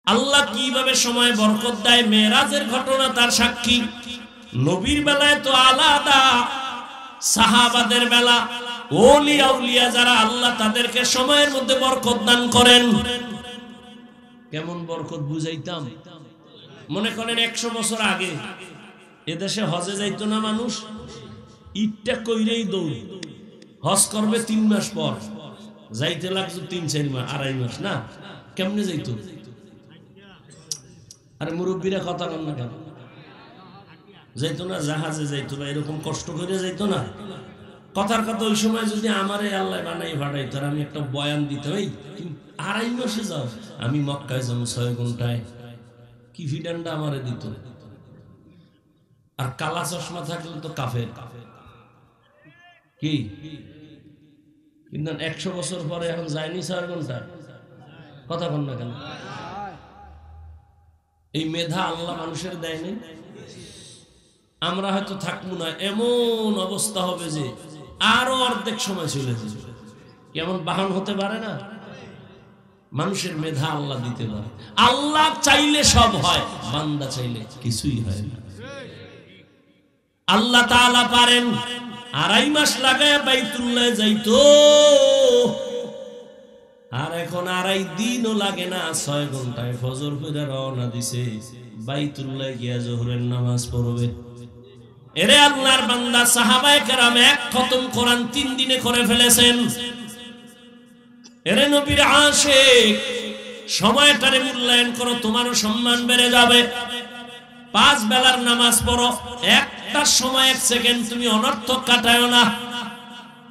আল্লাহ কিভাবে সময় বরকত দেয় মেরাজের ঘটনা তার সাক্ষী। নবীর বেলায় তো আলাদা, সাহাবাদের বেলা ওলিয়া উলিয়া যারা আল্লাহ তাদেরকে সময়ের মধ্যে বরকত দান করেন। কেমন বরকত বুঝাইতাম, মনে করেন 100 বছর আগে এদেশে হজে যাইতো না মানুষ, ইটটা কইরেই দৌড়, হজ করবে 3 মাস পর, যাইতে লাগতো 3-4 মাস, 2.5 মাস না, কেমনে যাইতো? আরে মুরব্বীরা কথা বল না কেন? যাইতো না, জাহাজে যাইতো না, এরকম কষ্ট করে যাইতো না। কথার কথা ওই সময় যদি আমারে আল্লাহ বানাই ভাড়াইতো আর আমি একটা বয়ান দিতে, ওই 2.5 মাসে যাও, আমি মক্কায় যাবো 6 ঘন্টায়, কি ফিডান্ডা আমারে দিত। আর কালা চশমা থাকলে তো কাফের কি, কিন্তু 100 বছর পরে এখন যায়নি 6 ঘন্টা, কথা বল না কেন? এই মেধা আল্লাহ মানুষের দেয়নি। আমরা হয়তো থাকবো না, এমন অবস্থা হবে যে আরো অর্ধেক সময় চলে যাবে। কেমন বাহন হতে পারে না, মানুষের মেধা আল্লাহ দিতে পারে। আল্লাহ চাইলে সব হয়, বান্দা চাইলে কিছুই হয় না। আল্লাহ তাআলা পারেন 2.5 মাস লাগায় বাইতুল্লাহ যাইতো, আর এখন 2.5 দিনও লাগে না, 6 ঘন্টায় ফজর পড়ে রওনা দিছে, বাইতুল্লাহ গিয়া জোহরের নামাজ পড়বে। এরে আল্লাহর বান্দা, সাহাবায়ে কেরাম 1 খতম কোরআন 3 দিনে করে ফেলেছেন। এরে নবীর আশিক, সময়টারে মূল্যায়ন করো, তোমারও সম্মান বেড়ে যাবে। 5 বেলার নামাজ পড়ো, একটা সময় 1 সেকেন্ড তুমি অনর্থক কাটায়ো না।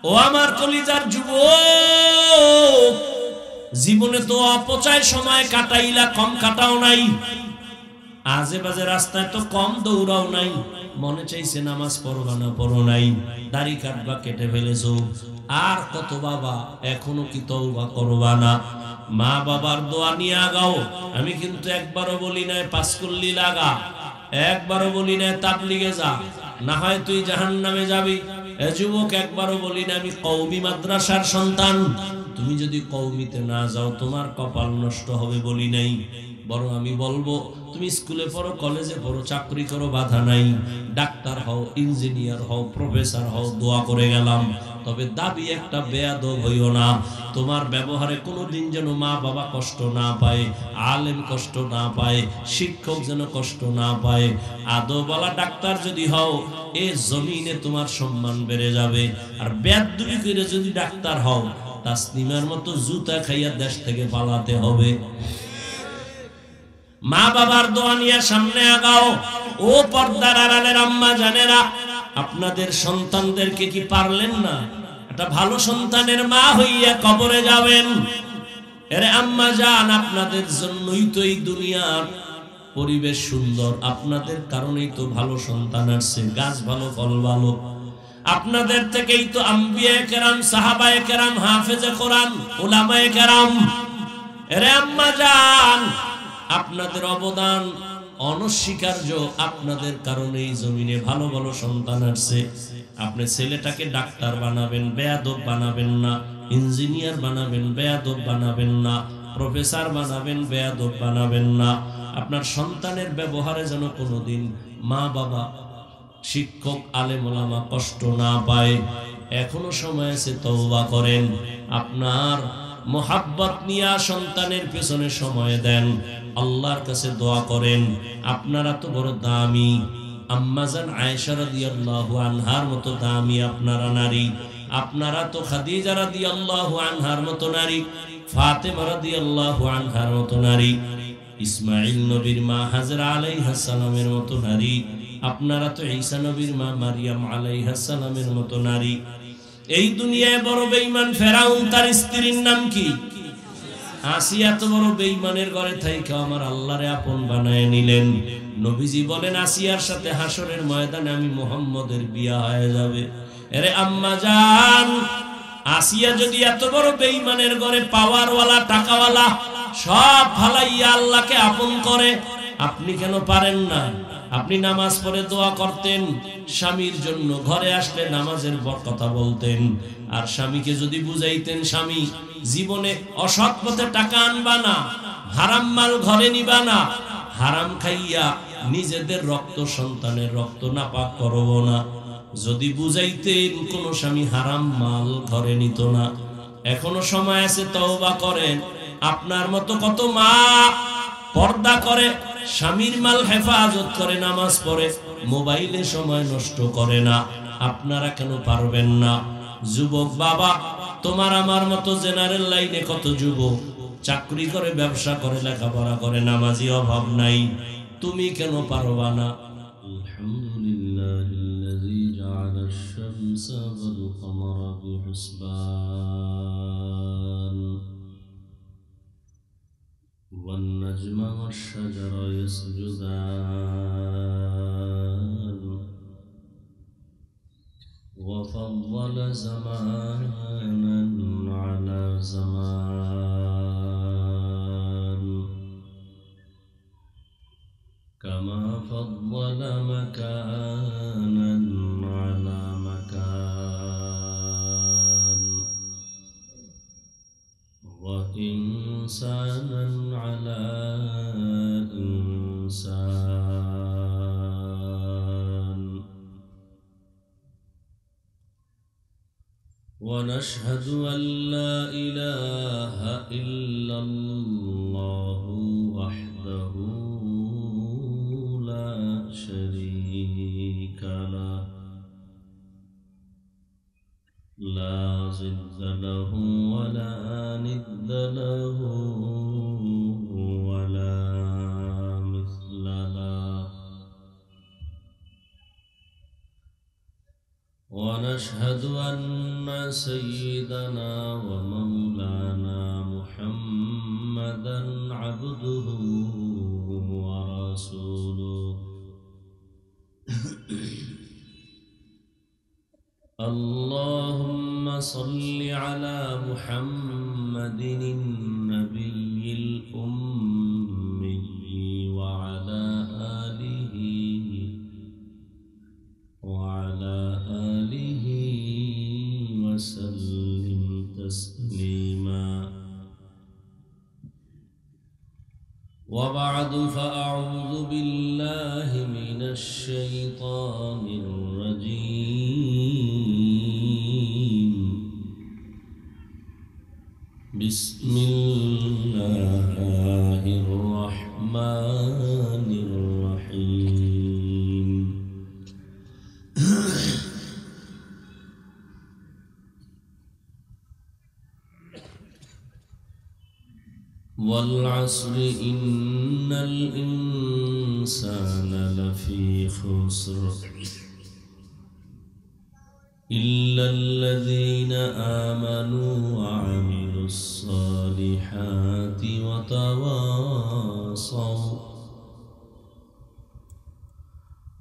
ও আমার কলিজার যুবক, জীবনে তো অপচয় সময় কাটাইলা, কম কাটাও নাই, আজে বাজে রাস্তায় তো কম দৌড়াও নাই। মনে চাইছে নামাজ পড়বা না, পড়ো নাই, দাড়ি কাটবা, কেটে ফেলেছো। আর কত বাবা, এখনো কি তওবা করবা না? মা বাবার দোয়া নিয়ে আগাও। আমি কিন্তু একবারও বলি নাই 5 কুল্লি লাগা, একবারও বলি নাই তাবলিগে যা, না হয় তুই জাহান্নামে যাবি। এ যুবক, একবারও বলি না আমি কওমি মাদ্রাসার সন্তান, তুমি যদি কওমিতে না যাও তোমার কপাল নষ্ট হবে বলি নাই। বরং আমি বলবো তুমি স্কুলে পড়ো, কলেজে পড়ো, চাকরি করো, বাধা নাই, ডাক্তার হও, ইঞ্জিনিয়ার হও, প্রফেসর হও, দোয়া করে গেলাম। তবে দাবি একটা, বেয়াদব হইও না। তোমার ব্যবহারে কোনোদিন যেন মা বাবা কষ্ট না পায়, আলেম কষ্ট না পায়, শিক্ষক যেন কষ্ট না পায়। আদবওয়ালা ডাক্তার যদি হও, এ জমিনে তোমার সম্মান বেড়ে যাবে। আর বেয়াদবি করে যদি ডাক্তার হও, তাসনিমার মতো জুতা খাইয়া দেশ থেকে পালাতে হবে। মা বাবার দোয়া নিয়ে সামনে আগাও। ও পর্দার আড়ালের আম্মা জানেরা, আপনাদের সন্তানদেরকে কি পারলেন না একটা ভালো সন্তানের মা হইয়া কবরে যাবেন? এরে আম্মা জান, আপনাদের জন্যই তো এই দুনিয়ার পরিবেশ সুন্দর, আপনাদের কারণেই তো ভালো সন্তান আসছে, গাছ ভালো, ফল ভালো। আপনাদের থেকেই তো আম্বিয়ায়ে কেরাম, সাহাবায়ে কেরাম, হাফেজে কোরআন, উলামায়ে কেরাম। এরে আম্মা জান, আপনাদের অবদান অনস্বীকার্য, আপনাদের কারণে এই জমিনে ভালো ভালো সন্তান আসছে। আপনি ছেলেটাকে ডাক্তার বানাবেন, বেয়াদব বানাবেন না, ইঞ্জিনিয়ার বানাবেন, বেয়াদব বানাবেন না, প্রফেসর বানাবেন, বেয়াদব বানাবেন না। আপনার সন্তানের ব্যবহারে যেন কোনোদিন মা বাবা, শিক্ষক, আলেম ওলামা কষ্ট না পায়। এখনো সময় আছে, তওবা করেন। আপনার মোহাব্বত নিয়ে সন্তানের পেছনে সময় দেন, আল্লাহর কাছে দোয়া করেন। আপনারা তো বড় দামি, আম্মাজান আয়েশা রাদিয়াল্লাহু আনহার মতো দামি আপনারা নারী। আপনারা তো খাদিজা রাদিয়াল্লাহু আনহার মতো নারী, ফাতেমা রাদিয়াল্লাহু আনহার মতো নারী, ইসমাঈল নবীর মা হাজরা আলাইহিস সালামের মতো নারী। আপনারা তো ঈসা নবীর মা মারিয়াম আলাইহিস সালামের মতো নারী। এই দুনিয়ায় বড় বেঈমান ফেরাউন, তার স্ত্রীর নাম কি? আসিয়া। তো বড় বেঈমানের ঘরে থাইকা আমার আল্লাহরে আপন বানায় নিলেন। নবীজি বলেন, আসিয়ার সাথে হাসরের ময়দানে আমি মুহাম্মদের বিয়া হয়ে যাবে। আরে আম্মা জান, আসিয়া যদি এত বড় বেঈমানের ঘরে, পাওয়ারওয়ালা, টাকাওয়ালা সব ফালাইয়া আল্লাহকে আপন করে, আপনি কেন পারেন না? আপনি নামাজ পড়ে দোয়া করতেন, স্বামীর জন্য ঘরে আসলে নামাজের কথা বলতেন, আর স্বামীকে যদি বুঝাইতেন, স্বামী জীবনে অসৎ পথে টাকা আনবা না, হারাম মাল ঘরে নিবা না, হারাম খাইয়া নিজেদের রক্ত সন্তানের রক্ত নাপাক করব না। যদি বুঝাইতেন কোন স্বামী হারাম মাল ঘরে নিত না। এখনো সময় আছে, তওবা করেন। আপনার মতো কত মা পর্দা করে, স্বামীর মাল হেফাজত করে, নামাজ পড়ে, মোবাইলে সময় নষ্ট করে না। আপনারা কেন পারবেন না? যুবক বাবা, তোমার আমার মতো জেনারেল লাইনে কত যুবক চাকরি করে, ব্যবসা করে, লেখাপড়া করে, নামাজি অভাব নাই। তুমি কেন পারবা না? আলহামদুলিল্লাহিল্লাযী জাআলাশ শামসা ওয়াল কমারা বিহুসবান ওয়ান নাজমা ওয়াশ শাজারা ইয়াসজুদান ওয়া ফাদ্দালা জামানান আলা জামান কামা ফাদ্দালা মাকানান আলা মাকান ওয়া ইনসানান আলা ইনসান। ونشهد أن لا إله إلا الله وحده لا شريك له لا ضد له ولا ند له ولا مثل له. ونشهد أن سيدنا ومولانا محمدا عبده ورسوله. اللهم صل على محمد النبي الأمي وعلى آله وسلم تسليما. وبعد، فأعوذ بالله من الشيطان الرجيم. بسم الله الرحمن الرحيم. والعصر إن الإنسان لفي خسر إلا الذين آمنوا وعملوا الصالحات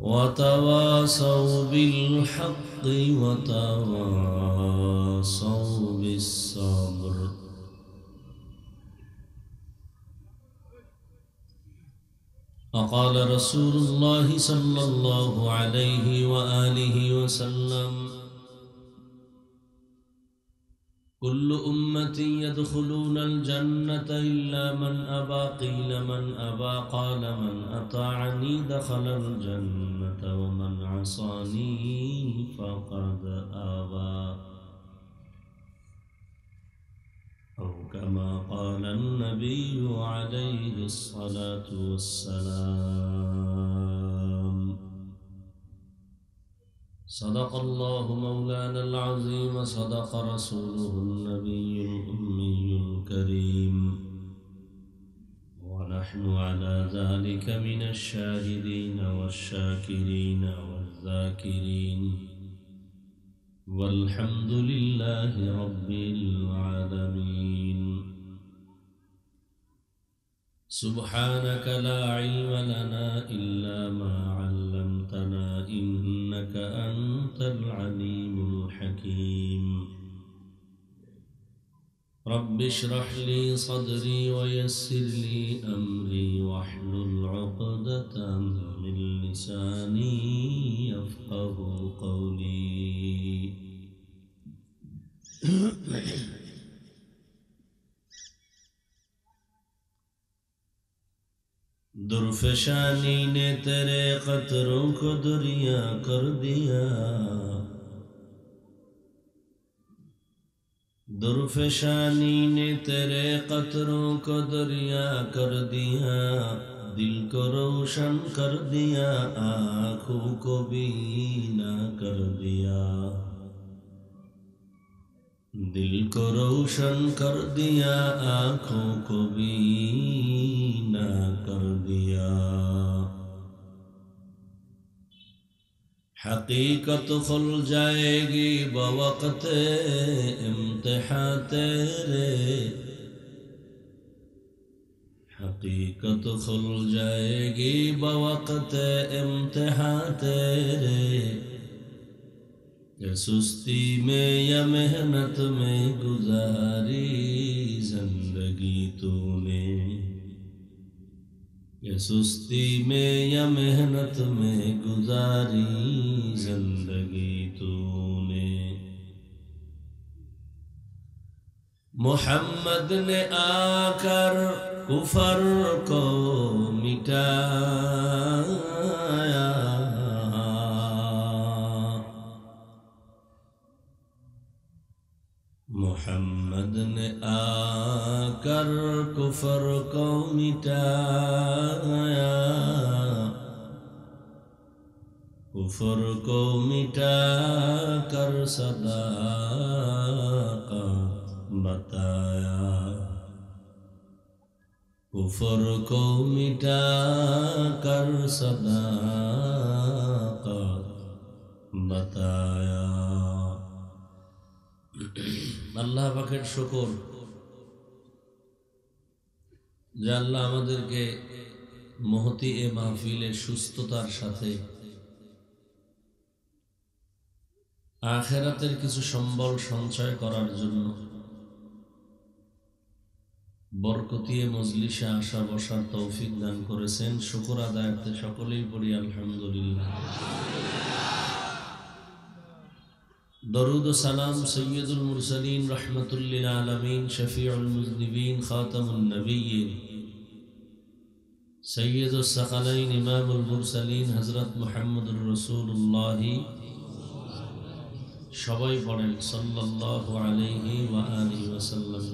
وتواصوا بالحق وتواصوا بالصبر. وقال رسول الله صلى الله عليه وآله وسلم: كل أمة يدخلون الجنة إلا من أبى. قيل من أبى؟ قال من أطاعني دخل الجنة ومن عصاني فقد أبى. أو كما قال النبي عليه الصلاة والسلام. صدق الله مولانا العظيم وصدق رسوله النبي الأمي الكريم، ونحن على ذلك من الشاهدين والشاكرين والذاكرين، والحمد لله رب العالمين. سبحانك لا علم لنا إلا ما علمتنا إنك أنت العليم الحكيم. رب اشرح لي صدري ويسر لي أمري واحلل عقدة من لساني يفقه قولي. दुर्फशानी ने तेरे कतरों को दरिया कर दिया, दुर्फशानी ने तेरे कतरों को दरिया कर दिया, दिल को रोशन कर दिया, आँखों को बीना कर दिया, दिल को रोशन कर दिया, आँखों को बीना कर दिया। हकीकत खुल जाएगी बवक़्त इम्तिहां तेरे, हकीकत खुल जाएगी बवक़्त इम्तिहां तेरे, या सुस्ती में या मेहनत में गुजारी जिंदगी तूने, या सुस्ती में या मेहनत में गुजारी जिंदगी तूने। मोहम्मद ने आकर कुफर को मिटाया, मोहम्मद ने आकर कुफर को मिटाया, कुफर को मिटा कर सदाक़त बताया, कुफर को मिटा कर सदाक़त बताया। আল্লাহ পাকের শুকর যে আল্লাহ আমাদেরকে মহতি এ মাহফিলে সুস্থতার সাথে আখিরাতের কিছু সম্বল সঞ্চয় করার জন্য বরকতিয়ে মজলিসে আসা বসার তৌফিক দান করেছেন। শুকর আদায়াতে সকলেই পড়ি আলহামদুলিল্লাহ। दरूद सलाम सैयदुल मुरसलीन रहमतुल लिल आलमीन शफीउल मुज़निबीन खातमुन नबिय्यीन सैयदुस सकलैन इमामुल मुरसलीन हजरत मुहम्मदुर रसूलुल्लाह सबाई पढ़ेन सल्लल्लाहु अलैहि व आलिहि वसल्लम।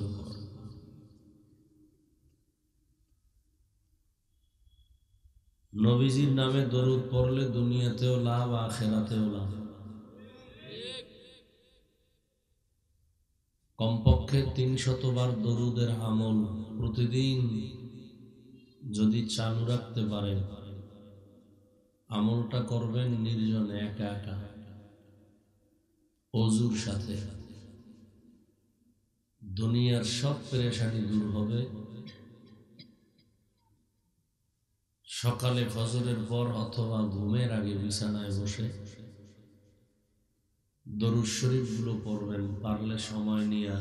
नबीजिर नामे दरूद पढ़ले दुनियातेও लाभ आखिरातेও लाभ। কমপক্ষে ৩০০ বার দরুদের আমল প্রতিদিন যদি চালু রাখতে পারেন, আমলটা করবেন নির্জনে একা একা ওযুর সাথে, দুনিয়ার সব পেরেশানি দূর হবে। সকালে ফজরের পর অথবা ঘুমের আগে বিছানায় বসে দরুদ শরীফ গুলো পড়বেন, পারলে সময় নিয়ে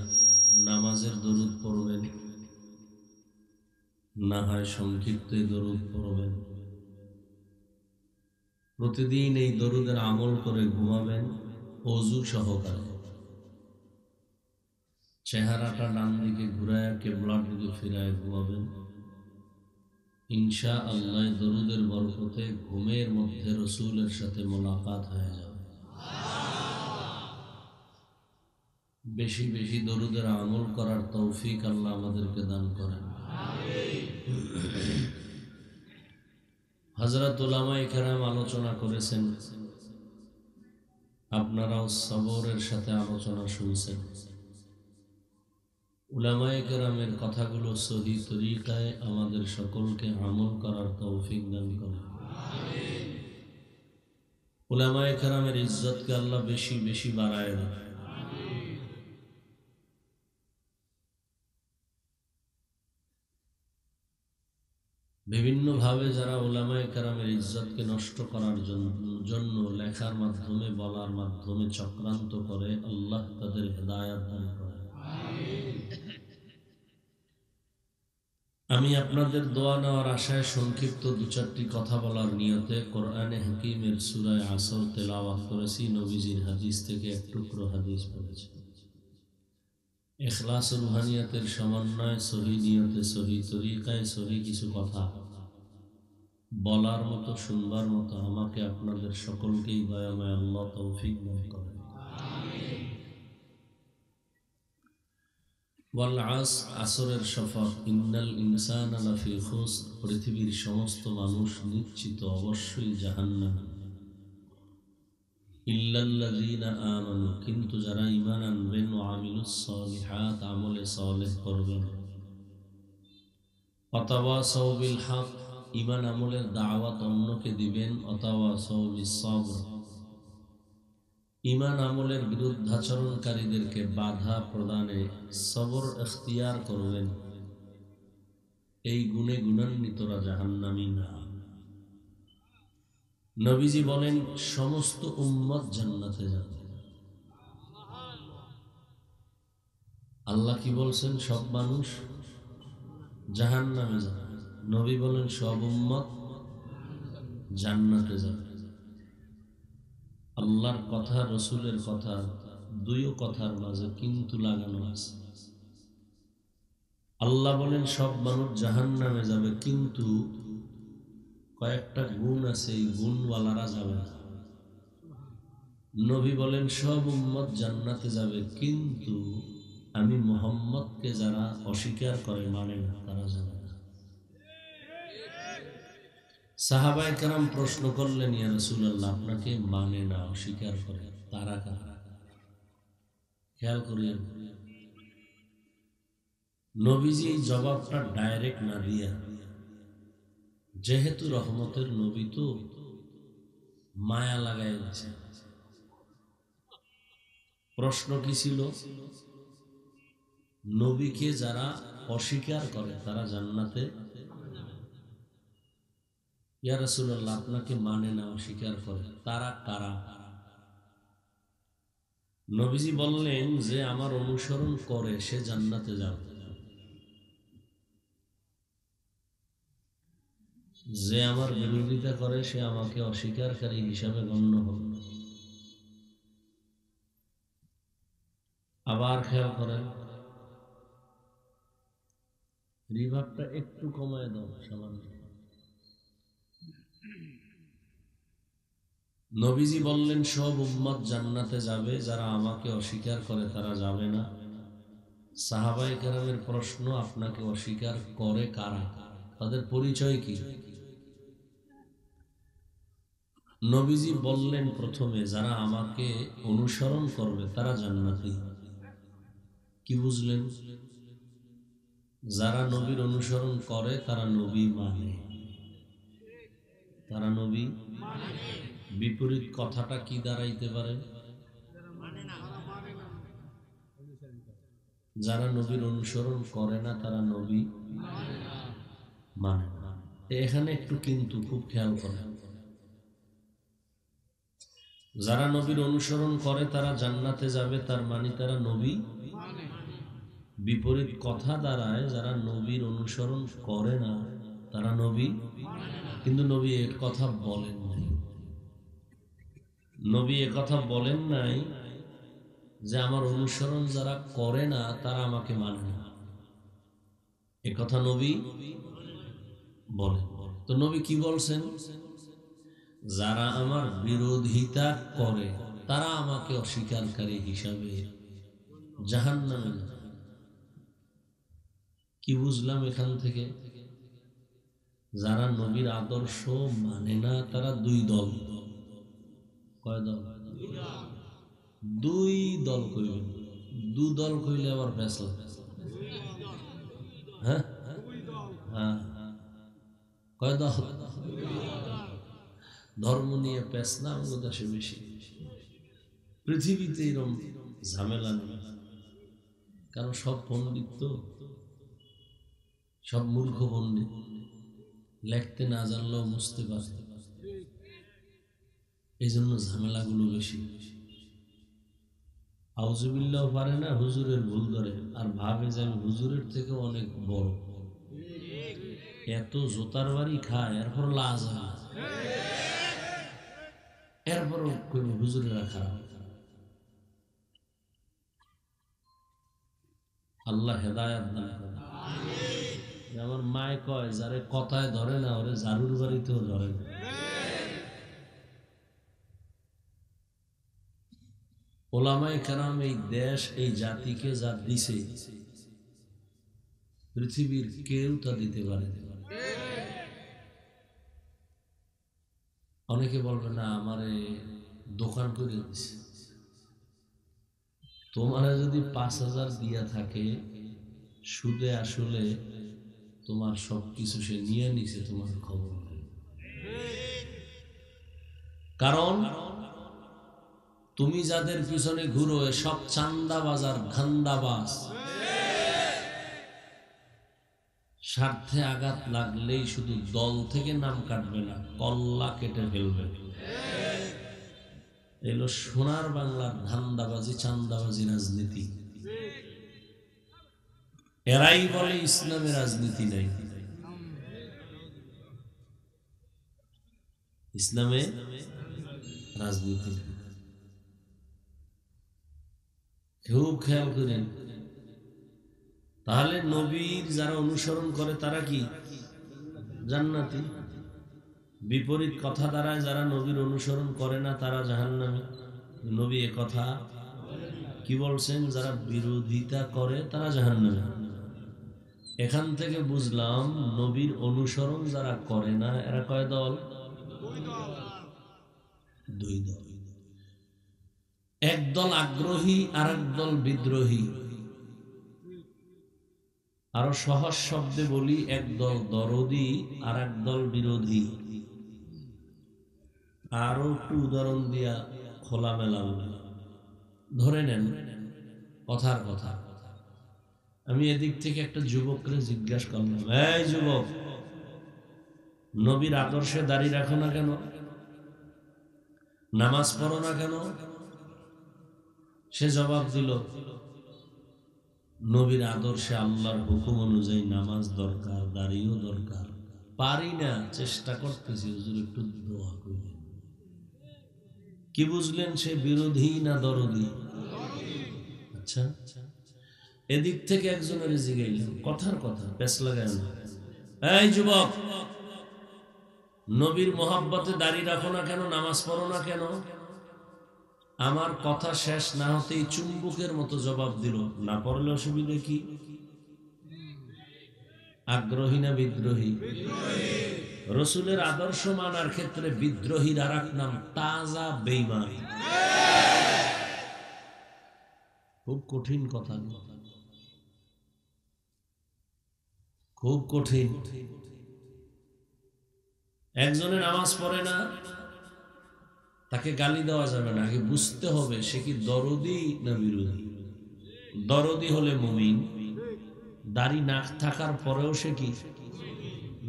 নামাজের দরুদ পড়বেন, না হয় সংক্ষিপ্ত দরুদ পড়বেন। প্রতিদিন এই দরুদের আমল করে ঘুমাবেন ওযু সহকারে। চেহারাটা ডান দিকে ঘুরায় কিবলার দিকে ফিরায় ঘুমাবেন। ইনশাআল্লাহ দরুদের বরকতে ঘুমের মধ্যে রাসূলের সাথে মোলাকাত হয়ে যাবে। বেশি বেশি দরুদের আমল করার তৌফিক আল্লাহ আমাদেরকে দান করেন। হযরত উলামায়ে কেরাম আলোচনা করেছেন, আপনারাও সবরের সাথে আলোচনা শুনছেন। উলামায়ে কেরামের কথাগুলো সহি তরিকায় আমাদের সকলকে আমল করার তৌফিক দান করেন। উলামায়ে কেরামের ইজ্জতকে আল্লাহ বেশি বেশি বাড়ায় দেন। বিভিন্ন ভাবে যারা উলামায়ে কেরামের ইজ্জতকে নষ্ট করার জন্য লেখার মাধ্যমে বলার মাধ্যমে চক্রান্ত করে, আল্লাহ তাদের হেদায়েত দান করেন। আমি আপনাদের দোয়া নেওয়ার আশায় সংক্ষিপ্ত ২-৪টি কথা বলার নিয়তে কোরআনে হাকিমের সূরা আসর তেলাওয়াত করেছি। নবীজির হাদিস থেকে এক টুকরো হাদিস পড়েছি। ইখলাস রুহানিয়াতের সমন্বয়, সহি নিয়তে, সহি তরিকায়, সহি কিছু কথা বলার মতো শুনবার মতো আমাকে আপনাদের সকলকেই দয়াময় আল্লাহ তৌফিক দান করেন। ওয়াল আসরের শপথ, ইন্নাল ইনসানা লাফি খুসর, পৃথিবীর সমস্ত মানুষ নিশ্চিত অবশ্যই জাহান্নামী। ইল্লাল্লাযীনা আমানু, কিন্তু যারা ঈমান আনবেন, ওয়া আমিলুস সালিহাত, আমলে সালেহ করবেন, ওয়াতাওয়াসাউ বিল হক, ঈমান আমলের দাওয়াত অন্যকে দিবেন, ওয়াতাওয়াসাউ বিস সবর, ঈমান আমলের বিরুদ্ধাচরণকারীদেরকে বাধা প্রদানে সবর ইখতিয়ার করবেন, এই গুণে গুণান্বিতরা জাহান্নামী না। নবীজি বলেন সমস্ত উম্মত জান্নাতে যাবে। আল্লাহ কি বলছেন? সব মানুষ জাহান্নামে যাবে। নবী বলেন সব উম্মত জান্নাতে যাবে। আল্লাহর কথা, রসুলের কথা, দুইও কথার মাঝে কিন্তু লাগানো আছে। আল্লাহ বলেন সব মানুষ জাহান্নামে যাবে, কিন্তু কয়েকটা গুণ আছে, এই গুণওয়ালারা যাবে না। নবী বলেন সব উম্মত জান্নাতে যাবে, কিন্তু আমি মুহাম্মদকে যারা অস্বীকার করে, মানে না, তারা যাবে না। সাহাবায়ে কেরাম প্রশ্ন করলেন, ইয়া রাসূলুল্লাহ, আপনাকে মানে না, অস্বীকার করে, তারা কারা? খেয়াল করিয়েন, নবীজি এই জবাবটা ডাইরেক্ট না দিয়া, যেহেতু রহমতের নবী তো মায়া লাগাই দিয়েছে। প্রশ্ন কি ছিল? নবীকে যারা অস্বীকার করে তারা জান্নাতে। ইয়া রাসূলুল্লাহ, আপনাকে মানে না, অস্বীকার করে, তারা কারা? নবীজি বললেন, যে আমার অনুসরণ করে সে জান্নাতে যাবে, যে আমার বিরোধিতা করে সে আমাকে অস্বীকারকারী হিসাবে গণ্য হবে। আবার খেয়াল করেন, রিভাবটা একটু কমায় দাও সামান্য। নবীজি বললেন সব উম্মত জান্নাতে যাবে, যারা আমাকে অস্বীকার করে তারা যাবে না। সাহাবায়ে কেরামের প্রশ্ন, আপনাকে অস্বীকার করে কারা? তাদের পরিচয় কি? নবীজি বললেন প্রথমে, যারা আমাকে অনুসরণ করবে তারা জান্নাতি। কি বুঝলেন? যারা নবীর অনুসরণ করে তারা নবী মানে, তারা নবী মানে। বিপরীত কথাটা কি দাঁড়াইতে পারে? যারা নবীর অনুসরণ করে না তারা নবী মানে না। এখানে একটু কিন্তু খুব খেয়াল করেন, যারা নবীর অনুসরণ করে তারা জান্নাতে যাবে, তার মানে তারা নবী। বিপরীত কথা দাঁড়ায়, যারা নবীর অনুসরণ করে না তারা নবী, কিন্তু নবী এর কথা বলেন নাই। নবী এ কথা বলেন নাই যে আমার অনুসরণ যারা করে না তারা আমাকে মানে না, এ কথা নবী বলেন। তো নবী কি বলছেন? যারা আমার বিরোধিতা করে তারা আমাকে অস্বীকারকারী হিসাবে জাহান্নামে যাবে। কি বুঝলাম এখান থেকে? যারা নবীর আদর্শ মানে না তারা দুই দল। কয় দল? দুই দল কইবেন। দু দল কইলে আবার ফেসলা। হ্যাঁ হ্যাঁ, কয় দল? ধর্ম নিয়ে পেশ না আমাদের দেশে বেশি। পৃথিবীতে এরকম ঝামেলা নেই, কারণ সব পণ্ডিত তো, সব মূর্খ পণ্ডিত, লেখতে না জানলেও বুঝতে পারে, এই জন্য ঝামেলাগুলো বেশি। আউযুবিল্লাহ পারে না, হুজুরের ভুল ধরে আর ভাবে যে আমি হুজুরের থেকে অনেক বড়। এত জোতার বাড়ি খায়, এরপর লাজ হয়, এরপরও হুজুরেরা খারাপ। আল্লাহ হেদায়েত দান করেন। আমার মায় কয় যারে কথায় ধরে না ওরে জারুর বাড়িতেও ধরে না। ওলামায়ে কেরাম এই দেশ এই জাতিকে যা দিছে পৃথিবীর কেউ তা দিতে পারে না। অনেকে বলবে না আমারে দোকান করে দিছে। তোমার যদি 5,000 দিয়া থাকে সুদে আসলে তোমার সবকিছু সে নিয়ে নিছে, তোমার খবর নেই। কারণ তুমি যাদের পিছনে ঘুরো সব চান্দাবাজ আর ধান্দাবাজ। স্বার্থে আঘাত লাগলেই শুধু দল থেকে নাম কাটবে না, কল্লা কেটে ফেলবে। এলো সোনার বাংলার ধান্দাবাজি চান্দাবাজি রাজনীতি। এরাই বলে ইসলামে রাজনীতি নাই। ইসলামে রাজনীতি খুব খেয়াল করেন। তাহলে নবীর যারা অনুসরণ করে তারা কি জান্নাতি? বিপরীত কথা দ্বারায় যারা নবীর অনুসরণ করে না তারা জাহান্নামী। নবী এ কথা কি বলছেন? যারা বিরোধিতা করে তারা জাহান্নামী। এখান থেকে বুঝলাম নবীর অনুসরণ যারা করে না এরা কয় দল? দুই দল। এক দল আগ্রহী আর এক দল বিদ্রোহী। আরো সহজ শব্দে বলি, এক দল দরদি আর এক দল বিরোধী। আরো একটু উদাহরণ দিয়া খোলামেলা ধরে নেন কথার কথা। আমি এদিক থেকে একটা যুবককে জিজ্ঞাসা করলাম, এই যুবক, নবীর আদর্শে দাঁড়িয়ে রাখো না কেন? নামাজ পড়ো না কেন? সে জবাব দিল, নবীর আদর্শে আল্লাহর হুকুম অনুযায়ী নামাজ দরকার, দাঁড়িয়েও দরকার, পারি না, চেষ্টা করতেছি, হুজুর একটু দোয়া করবেন। কি বুঝলেন? সে বিরোধী না দরদি? আচ্ছা, এদিক থেকে একজনের জিগাইলাম, কথার কথা, পেছ লাগায় না, এই যুবক, নবীর মোহাব্বতে দাঁড়িয়ে রাখো না কেন? নামাজ পড়ো না কেন? আমার কথা শেষ না হতেই চুম্বকের মতো জবাব দিল, না পড়লে অসুবিধা কি? আগ্রহী না বিদ্রোহী? রসুলের আদর্শ মানার ক্ষেত্রে বিদ্রোহীর আর এক নাম তাজা বেঈমান। খুব কঠিন কথা, খুব কঠিন। একজনে নামাজ পড়ে না, তাকে গালি দেওয়া যাবে না, আগে বুঝতে হবে সে কি দরদি না বিরোধী। দরদি হলে মুমিন, দাড়ি না থাকার পরেও সে কি?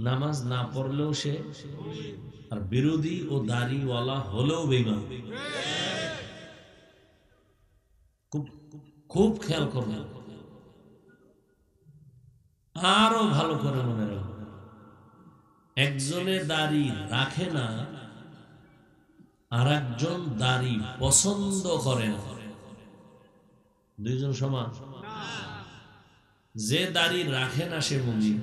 নামাজ না পড়লেও সে। আর বিরোধী ও দাড়িওয়ালা হলেও বেঈমান। খুব খুব খেয়াল করবেন, আরো ভালো করে মনে রাখবেন। একজনে দাড়ি রাখে না, আর একজন দাড়ি পছন্দ করে না, দুইজন সমান? যে দাড়ি রাখে না সে মুমিন,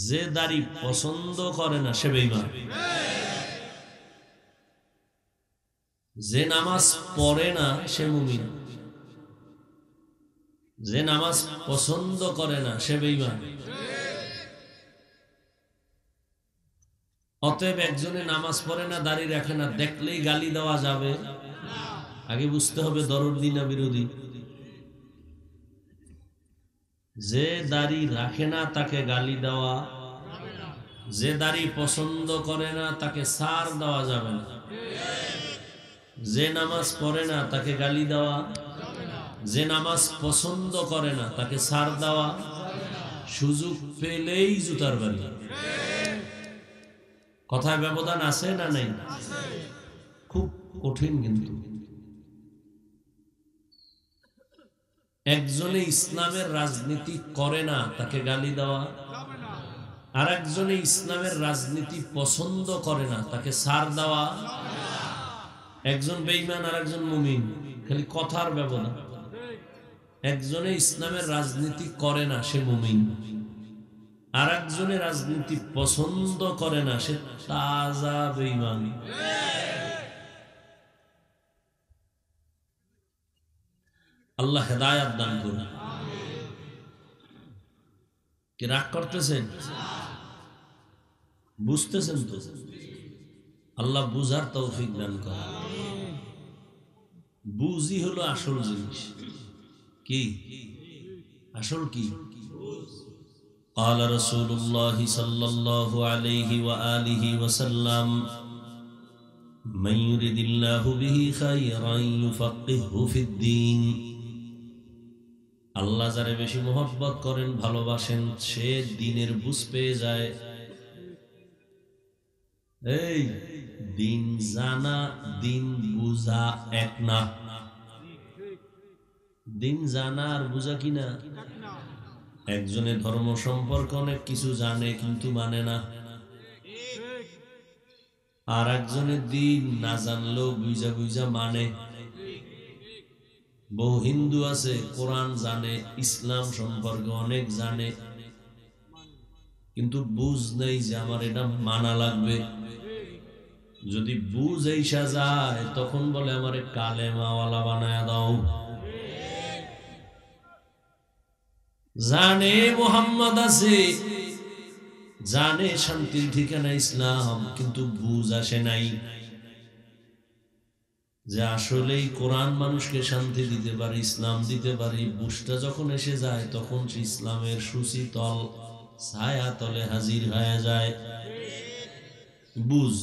যে দাড়ি পছন্দ করে না সে বেঈমান। যে নামাজ পড়ে না সে মুমিন, যে নামাজ পছন্দ করে না সে বেঈমান। অতএব একজনে নামাজ পড়ে না, দাড়ি রাখে না, দেখলেই গালি দেওয়া যাবে? আগে বুঝতে হবে দরদি না বিরোধী। যে দাড়ি রাখে না তাকে গালি দেওয়া, যে দাড়ি পছন্দ করে না তাকে ছাড় দেওয়া যাবে না। যে নামাজ পড়ে না তাকে গালি দেওয়া, যে নামাজ পছন্দ করে না তাকে ছাড় দেওয়া, সুযোগ পেলেই জুতার বাড়ি। কথায় ব্যবধান আছে না নাই? খুব কঠিন। কিন্তু একজনে ইসলামের রাজনীতি করে না তাকে গালি দেওয়া, আর একজনে ইসলামের রাজনীতি পছন্দ করে না তাকে ছাড় দেওয়া। একজন বেঈমান আর একজন মুমিন, খালি কথার ব্যবধান। একজনে ইসলামের রাজনীতি করে না সে মুমিন, আর একজনে রাজনীতি পছন্দ করে না, সে তাজা বেঈমান। আল্লাহ হেদায়েত দান করুন। কি রাগ করতেছেন? বুঝতেছেন তো? আল্লাহ বুঝার তৌফিক দান করেন। বুঝই হলো আসল জিনিস। কি আসল? কি قال رسول الله صلى الله عليه وآله وسلم من يرد الله به خيرا يفقهه في الدين। আল্লাহ যারে বেশি মহব্বত করেন, ভালোবাসেন, সে দ্বীনের বুঝ পেয়ে যায়। এই দিন জানা দিন বুঝা এক না। দিন জানা আর বুঝা কিনা? একজনের ধর্ম সম্পর্কে অনেক কিছু জানে কিন্তু মানে না, আর একজনের দিন না জানলেও বুঝা বুঝা মানে। বহু হিন্দু আছে কোরআন জানে, ইসলাম সম্পর্কে অনেক জানে, কিন্তু বুঝ নেই যে আমার এটা মানা লাগবে। যদি বুঝ এসা যায় তখন বলে আমারে কালেমাওয়ালা বানায়া দাও। জানে মুহাম্মদ আছে, জানে শান্তির ঠিকানা ইসলাম, কিন্তু বুঝ আসে নাই যে আসলেই কোরআন মানুষকে শান্তি দিতে পারে, ইসলাম দিতে পারে। বুঝটা যখন এসে যায় তখন সে ইসলামের সুশীতল ছায়া তলে হাজির হয়ে যায়। বুঝ।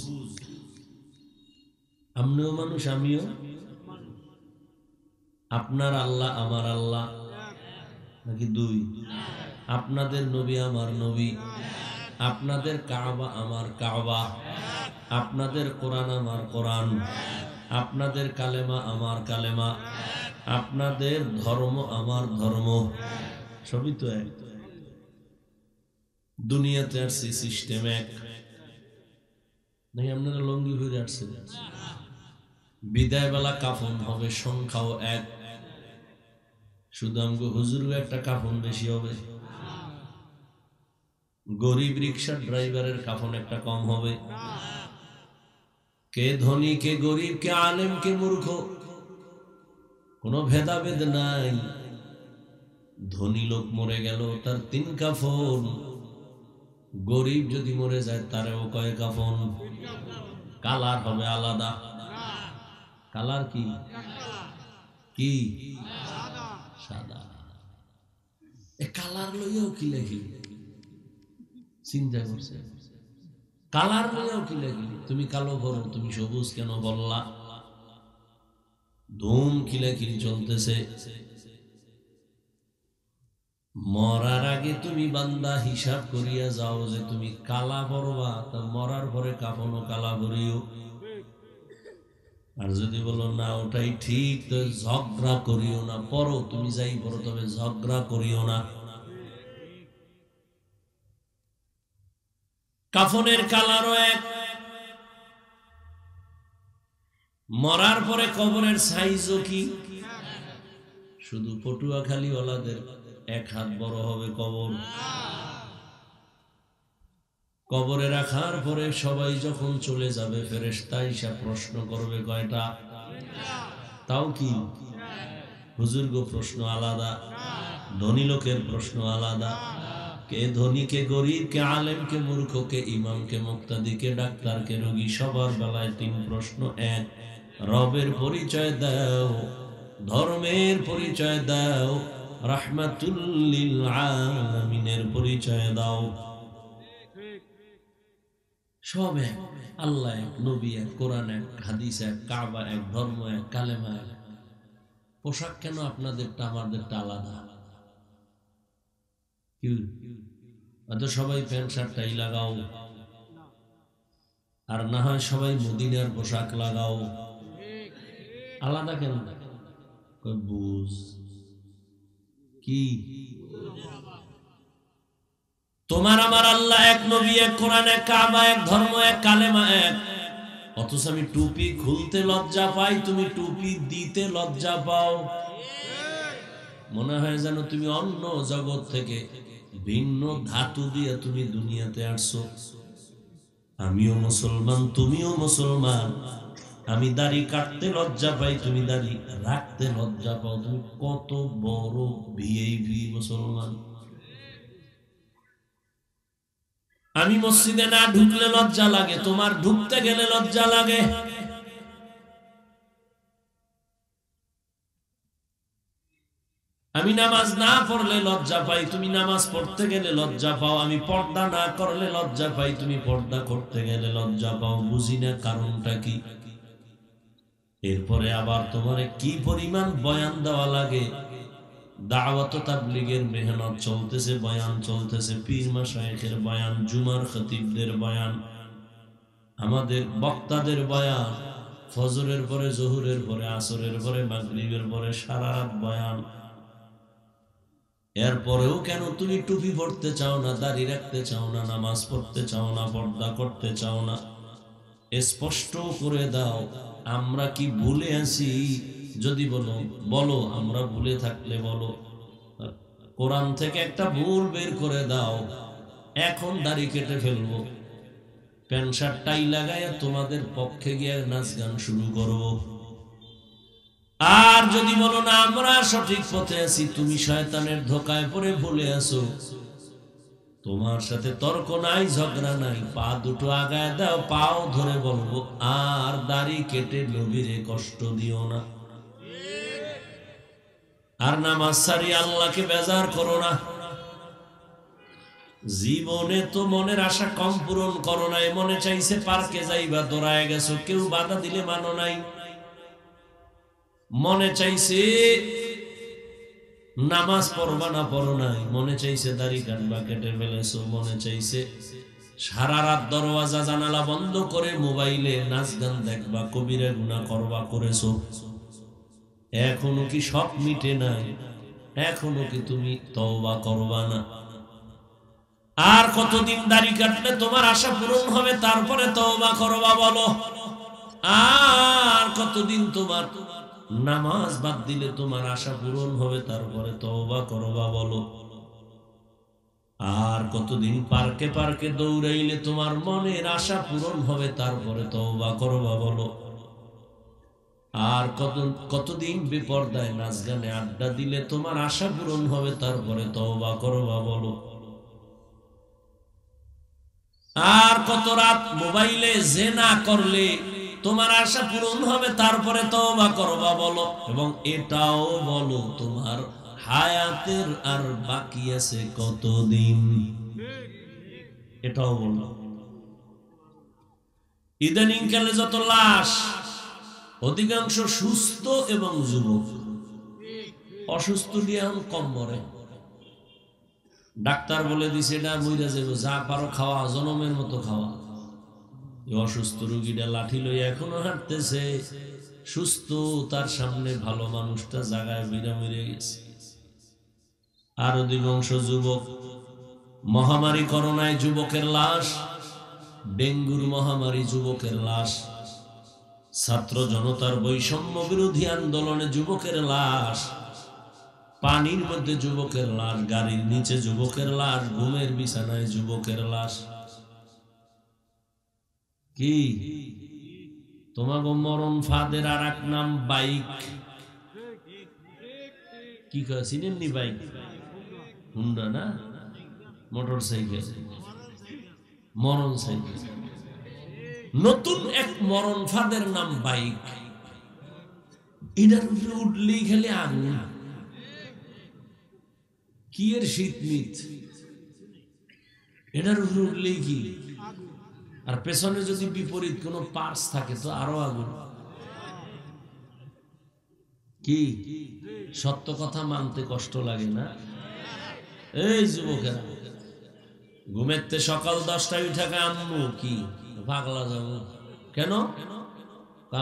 আপনিও মানুষ, আমিও। আপনার আল্লাহ আমার আল্লাহ নাকি দুই? আপনাদের নবী আমার নবী, আপনাদের কাবা আমার কাবা, আপনাদের কোরআন আমার কোরআন, আপনাদের কালেমা আমার কালেমা, আপনাদের ধর্ম আমার ধর্ম, সবই তো এক। দুনিয়াতে আসছে সিস্টেম এক। নাকি আপনারা লঙ্গি হয়ে আসছেন? বিদায় বেলা কাফন হবে, সংখ্যাও এক, শুধু আমগো হুজুরও একটা কাফন বেশি হবে। গরিব রিক্সার ড্রাইভারের কাফন একটা কম হবে। কে ধনী কে গরিব, কে আলেম কে মূর্খ, কোনো ভেদাভেদ নাই। ধনী লোক মরে গেল তার 3 কাফন, গরিব যদি মরে যায় তারেও কয় কাফন। কালার হবে আলাদা। কালার কি? কি? সাদা। এ কালার লইয়াও কি লেখি? চিন্তা করছে? কালার লইয়াও কি লেখি? তুমি কালো বলো, তুমি সবুজ কেন বললা? ধুম খিলাখিলি চলতেছে। মরার আগে তুমি বান্দা হিসাব করিয়া যাও যে তুমি কালা পরবা, তা মরার পরে কাফনও কালা ভরিও। আর যদি বলো না ওটাই ঠিক, তো ঝগড়া করিও না, পরো তুমি যাই পড়ো, তবে ঝগড়া করিও না। কাফনের কালারও এক। মরার পরে কবরের সাইজও কি? শুধু পটুয়াখালী ওয়ালাদের 1 হাত বড় হবে কবর। কবরে রাখার পরে সবাই যখন চলে যাবে, ফেরেশতা এসে প্রশ্ন করবে কয়টা? তাও কি? হুজুর গো প্রশ্ন আলাদা, ধনী লোকের প্রশ্ন আলাদা। কে ধনী কে গরিব, কে আলেম কে মূর্খ, কে ইমাম কে মুক্তাদি, কে ডাক্তার কে রোগী, সবার বেলায় 3 প্রশ্ন এক। রবের পরিচয় দাও, ধর্মের পরিচয় দাও, রাহমাতুল লিল আলামিনের পরিচয় দাও। সব এক। আল্লাহ এক, নবী এক, কোরআন এক, হাদিস এক, কাবা এক, ধর্ম এক, কালেমা এক। পোশাক কেন আপনাদেরটা আমাদেরটা আলাদা? হয়তো সবাই প্যান্ট শার্টটাই লাগাও, আর না হয় সবাই মদিনার পোশাক লাগাও। আলাদা কেন? বুঝ কি? তোমার আমার আল্লাহ এক, নবী এক, কোরআন এক, কাবা এক, ধর্ম এক, কালেমা এক। অথচ আমি টুপি খুলতে লজ্জা পাই, তুমি টুপি দিতে লজ্জা পাও। মনে হয় যেন তুমি অন্য জগৎ থেকে ভিন্ন ধাতু দিয়ে তুমি দুনিয়াতে আসছো। আমিও মুসলমান, তুমিও মুসলমান। আমি দাড়ি কাটতে লজ্জা পাই, তুমি দাড়ি রাখতে লজ্জা পাও। তুমি কত বড় ভিআইপি মুসলমান। আমি মসজিদে না ঢুকলে লজ্জা লাগে, তোমার ঢুকতে গেলে লজ্জা লাগে। আমি নামাজ না পড়লে লজ্জা পাই, তুমি নামাজ পড়তে গেলে লজ্জা পাও। আমি পর্দা না করলে লজ্জা পাই, তুমি পর্দা করতে গেলে লজ্জা পাও। বুঝি না কারণটা কি। এরপরে আবার তোমারে কি পরিমাণ বয়ান দেওয়া লাগে। দাওয়াত তাবলীগের মেহনত চলতেছে, বয়ান চলতেছে, পীর মাশায়েখের বয়ান, জুমার খতিবদের বয়ান, আমাদের বক্তাদের বয়ান, ফজরের পরে, জোহরের পরে, আসরের পরে, মাগরিবের পরে সারা রাত বয়ান। এরপরেও কেন তুমি টুপি পড়তে চাও না, দাড়ি রাখতে চাও না, নামাজ পড়তে চাও না, পর্দা করতে চাও না? স্পষ্ট করে দাও। আমরা কি ভুলে আছি? যদি বলো আমরা ভুলে থাকলে বলো। কোরআন থেকে একটা ভুল বের করে দাও। এখন দাড়ি কেটে ফেলবো, প্যান্ট শার্ট টাই লাগাইয়া তোমাদের পক্ষে গিয়ে নাচ গান শুরু করব। আর যদি বলো না আমরা সঠিক পথে আছি, তুমি শয়তানের ধোকায় পড়ে ভুলে আছো। তোমার সাথে তর্ক নাই, ঝগড়া নাই, পা দুটো আগায় দাও, পাও ধরে বলবো আর দাড়ি কেটে নবীরে কষ্ট দিও না। আর নামাজ সারি আল্লাহকে বেজার করো না। জীবনে তো মনের আশা কম পূরণ করো নাই। মনে চাইছে পার্কে যাইবা, দৌড়ায় গেছো, কেউ বাধা দিলে মানো নাই। মনে চাইছে নামাজ পড়বা না, পড়ো নাই। মনে চাইছে দাড়ি কাটবা, কেটে ফেলেছো। মনে চাইছে সারা রাত দরওয়াজা জানালা বন্ধ করে মোবাইলে নাচ গান দেখবা, কবিরা গুনাহ করবা, করেছো। এখনো কি সব মিটে নাই? এখনো কি তুমি তওবা করবা না? আর কতদিন দাড়ি কাটলে তোমার আশা পূরণ হবে তারপরে তওবা করবা বলো? আর কতদিন তোমার নামাজ বাদ দিলে তোমার আশা পূরণ হবে তারপরে তওবা করবা বলো? আর কতদিন পার্কে পার্কে দৌড়াইলে তোমার মনের আশা পূরণ হবে তারপরে তওবা করবা বলো? আর কতদিন বেপরদায় নাচ গানে আড্ডা দিলে তোমার আশা পূরণ হবে তারপরে তওবা করবা বলো? আর কত রাত মোবাইলে জিনা করলে তোমার আশা পূরণ হবে তারপরে তওবা করবা বলো? এবং এটাও বলো তোমার হায়াতের আর বাকি আছে কতদিন? এটাও বলো। ইদানিং কালে যত লাশ, অধিকাংশ সুস্থ এবং যুবক। অসুস্থ দিয়ে এখন কম মরে। ডাক্তার বলে দিছে এটা মইরা যাবো, যা পারো খাওয়া, জনমের মতো খাওয়া। অসুস্থ রোগীটা লাঠি লইয়া এখনো হাঁটতেছে। সুস্থ তার সামনে ভালো মানুষটা জায়গায় বিরা মরে গেছে। আর অধিকাংশ যুবক, মহামারী করোনায় যুবকের লাশ, ডেঙ্গুর মহামারী যুবকের লাশ, ছাত্র জনতার বৈষম্য বিরোধী আন্দোলনে যুবকের লাশ, পানির মধ্যে যুবকের লাশ, গাড়ির নিচে যুবকের লাশ, ঘুমের বিছানায় যুবকের লাশ। কি তোমাকে মরণ ফাঁদের আর এক নাম বাইক। কি চিনেননি বাইক? হুন্ডা না, মোটর সাইকেল, মরণ সাইকেল। নতুন এক মরণ ফাঁদের নাম বাইক। এটার উপরে উঠলেই খালি আগুন। কি এর শীত মিত, এটার উপরে উঠলেই কি। আর পেছনে যদি বিপরীত কোনো পার্স থাকে তো আরো আগুন। কি সত্য কথা মানতে কষ্ট লাগে না? এই যুবকেরা, ঘুমেতে সকাল 10টায় উঠে আম্মু কি পাগলা যাবো কেন?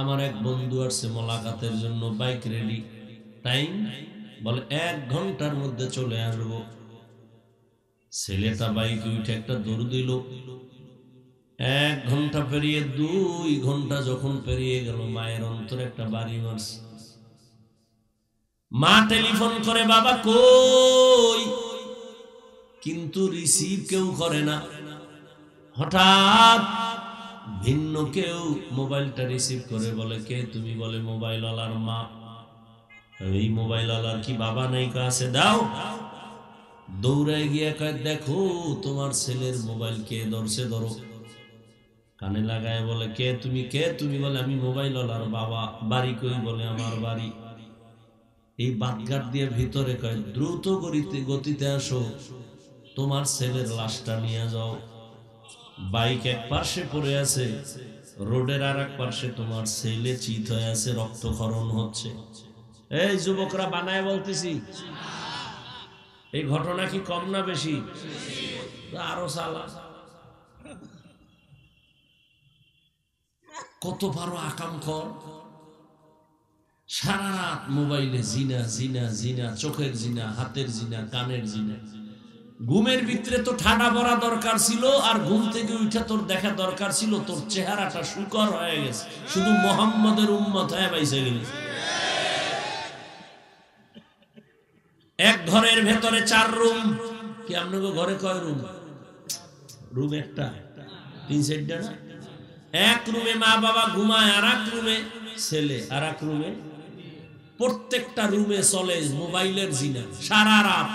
আমার এক বন্ধু আসছে মোলাকাতের জন্য, বাইক রেডি, টাইম বলে 1 ঘন্টার মধ্যে চলে আসবো। ছেলেটা বাইকে উঠে একটা দৌড় দিল। 1 ঘন্টা পেরিয়ে 2 ঘন্টা যখন পেরিয়ে গেল, মায়ের অন্তরে একটা বাড়ি মারছে। মা টেলিফোন করে, বাবা কই? কিন্তু রিসিভ কেউ করে না। হঠাৎ ভিন্ন কেউ মোবাইলটা রিসিভ করে বলে, কে তুমি? বলে মোবাইলওয়ালার মা। এই মোবাইলওয়ালার কি বাবা নাই? কাছে দাও। দৌড়ায় গিয়ে কয়, দেখো তোমার ছেলের মোবাইল কে ধরছে, ধরো। কানে লাগায় বলে, কে তুমি? কে তুমি? বলে আমি মোবাইলওয়ালার বাবা। বাড়ি কই? বলে আমার বাড়ি এই বাদঘাট দিয়ে ভিতরে। কয় দ্রুত গতিতে আসো, তোমার ছেলের লাশটা নিয়ে যাও। বাইক এক পাশে পড়ে আছে, রোডের আর এক পাশে তোমার ছেলে চিত হয়ে আছে, রক্তক্ষরণ হচ্ছে। এই যুবকরা বানায় বলতেছি, এই ঘটনা কি কম না বেশি? আরো সালা কত ভালো আকাম কর। সারা রাত মোবাইলে জিনা জিনা জিনা, চোখের জিনা, হাতের জিনা, কানের জিনা। ঘুমের ভিতরে তো ঠাডা পড়া দরকার ছিল, আর ঘুম থেকে উঠে তোর দেখা দরকার ছিল তোর চেহারাটা শুকর হয়ে গেছে, শুধু মোহাম্মদের উম্মত হয়ে বাইসে গেল। এক ঘরের ভেতরে 4 রুম। কি আপনাকে ঘরে কয় রুম? রুম একটা, 3-4টা না? এক রুমে মা বাবা ঘুমায়, আর এক রুমে ছেলে, আর এক রুমে। প্রত্যেকটা রুমে চলে মোবাইলের জিনা সারা রাত।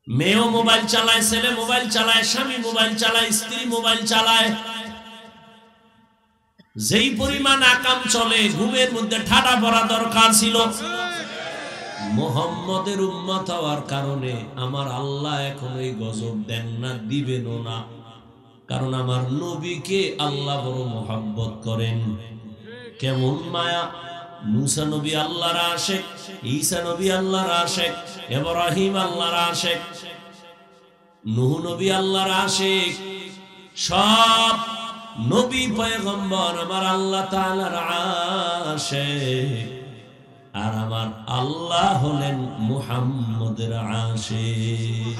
মেয়েও মোবাইল চালায়, ছেলে মোবাইল চালায়, স্বামী মোবাইল চালায়, স্ত্রী মোবাইল চালায়। যেই পরিমাণ আকাম চলে, ঘুমের মধ্যে ঠাডা পড়া দরকার ছিল। মুহাম্মদের উম্মত হওয়ার কারণে আমার আল্লাহ এখন এই গজব দেন না, দিবেনও না। কারণ আমার নবীকে আল্লাহ বড় মোহাব্বত করেন। কেমন মায়া! মুসা নবী আল্লাহর আশিক, ঈসা নবী আল্লাহর আশিক, ইব্রাহিম আল্লাহর আশিক, নূহ নবী আল্লাহর আশিক। সব নবী পয়গম্বর আমার আল্লাহ তাআলার আশিক, আর আমার আল্লাহ হলেন মুহাম্মদের আশিক।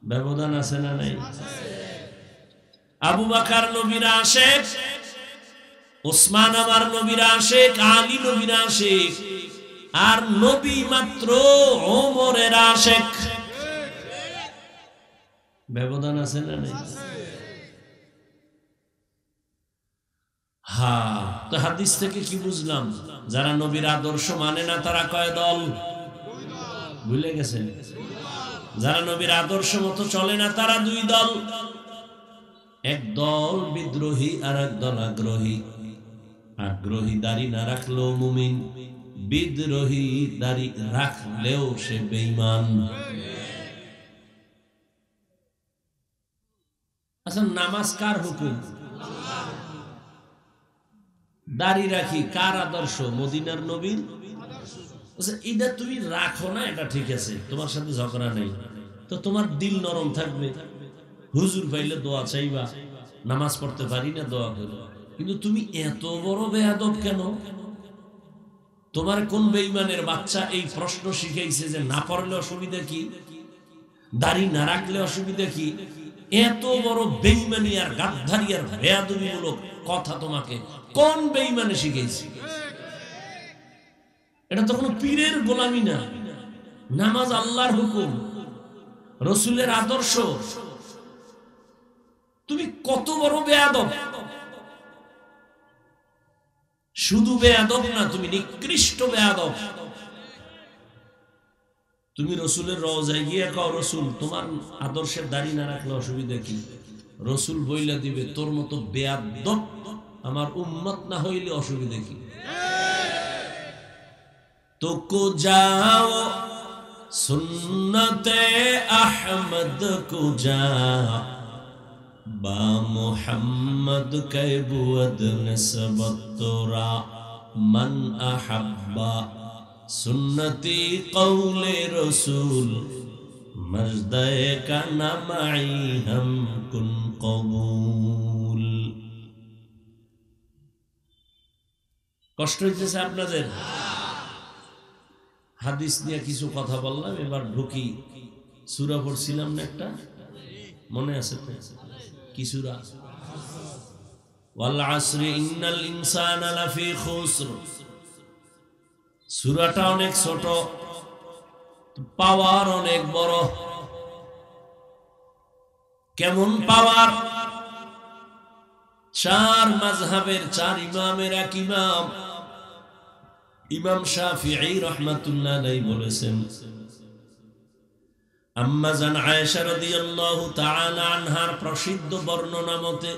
ব্যবধান আছে না নাই? আবু বকর নবীর আশিক, ওসমান আমার নবীর আশিক, আলী নবীর আশিক, আর নবী মাত্র ওমরের আশিক। ব্যবধান আছে না নাই? হ্যাঁ, তো হাদিস থেকে কি বুঝলাম? যারা নবীর আদর্শ মানে না তারা কয় দল? ভুলে গেছেন? যারা নবীর আদর্শ মতো চলে না তারা 2 দল। এক দল বিদ্রোহী, আর এক দল আগ্রহী। আগ্রহী দাড়ি না রাখলেও মুমিন, বিদ্রোহী দাড়ি রাখলেও সে বেঈমান। আচ্ছা, নামাজ কার হুকুম? দাড়ি রাখি কার আদর্শ? মদিনার নবীর। আচ্ছা, এটা তুমি রাখো না, এটা ঠিক আছে, তোমার সাথে ঝগড়া নেই। তো তোমার দিল নরম থাকবে, হুজুর পাইলে দোয়া চাইবা, নামাজ পড়তে পারি না দোয়া করো। কিন্তু তুমি এত বড় বেয়াদব কেন? তোমার কোন বেঈমানের বাচ্চা এই প্রশ্ন শিখাইছে যে না পড়লে অসুবিধা কি, দাড়ি না রাখলে অসুবিধা কি? এত বড় বেঈমানি আর গাদ্দারি আর বেয়াদবিমূলক কথা তোমাকে কোন বেঈমানে শিখাইছে? এটা তো কোনো পীরের গোলামি না। নামাজ আল্লাহর হুকুম, রাসূলের আদর্শ। তুমি কত বড় বেয়াদব! শুধু বেয়াদব না, তুমি নিকৃষ্ট বেয়াদব। তুমি রাসূলের রওজায় গিয়ে কও, রাসূল তোমার আদর্শের দাড়ি না রাখলে অসুবিধা কি? রাসূল বইলা দিবে, তোর মতো বেয়াদব আমার উম্মত না হইলে অসুবিধা কি? তো কো যাও সুন্নতে আহমদ কো যা, বা মুহাম্মদ কে বুদ নিসবত তোরা, মান আহাব্বা সুন্নতি কৌলে রসুল, মজদায়ে কা নামাই হাম কুন কবুল। কষ্ট হইতেছে আপনাদের? হাদিস নিয়ে কিছু কথা বললাম, এবার ঢুকি। সূরা পড়ছিলাম না একটা, মনে আছে তো? কি সূরা? ওয়াল আসরি ইন্নাল ইনসানা লাফি খুসর। সূরাটা অনেক ছোট, পাওয়ার অনেক বড়। কেমন পাওয়ার? চার মাযহাবের চার ইমামের এক ইমাম, ইমাম শাফিঈ রাহমাতুল্লাহ আলাইহি বলেছেন, আম্মা জান আয়েশা রাদিয়াল্লাহু তাআলা আনহার প্রসিদ্ধ বর্ণনা মতে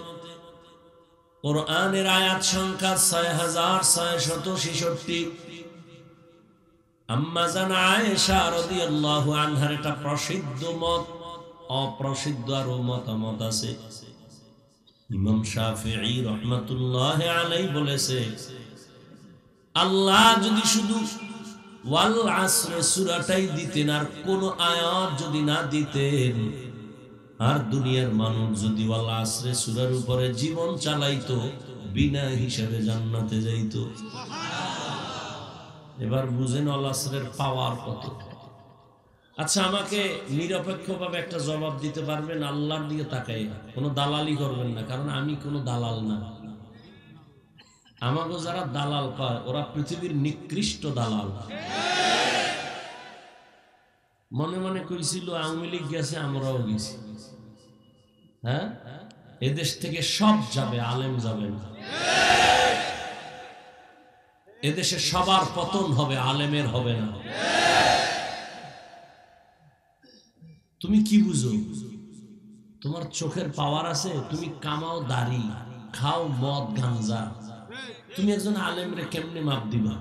কোরআনের আয়াত সংখ্যা ৬৬৬৬। আম্মা জান আয়েশা রাদিয়াল্লাহু আনহার এটা প্রসিদ্ধ মত, অপ্রসিদ্ধ আরো মতামত আছে। ইমাম শাফিঈ রাহমাতুল্লাহ আলাইহি বলেছে, আল্লাহ যদি শুধু ওয়াল আসরে সূরাটাই দিতেন, আর কোন আয়াত যদি না দিতেন, আর দুনিয়ার মানুষ যদি ওয়াল আসরে সূরার উপরে জীবন চালাইতো, বিনা হিসাবে জান্নাতে যাইতো। এবার বুঝেন ওয়াল আসরের পাওয়ার কত। আচ্ছা, আমাকে নিরপেক্ষভাবে একটা জবাব দিতে পারবেন? আল্লাহর দিকে তাকাই, কোনো দালালি করবেন না, কারণ আমি কোনো দালাল না। আমাকে যারা দালাল পায় ওরা পৃথিবীর নিকৃষ্ট দালাল। মনে মনে কইছিল আওয়ামী লীগ গেছে, আমরাও গেছি। হ্যাঁ, এদেশ থেকে সব যাবে, আলেম যাবে না। এদেশে সবার পতন হবে, আলেমের হবে না। তুমি কি বুঝো? তোমার চোখের পাওয়ার আছে, তুমি কামাও দাড়ি, খাও মদ গাঞ্জা, তুমি একজন আলেমরে কেমনে মাপ দিবা?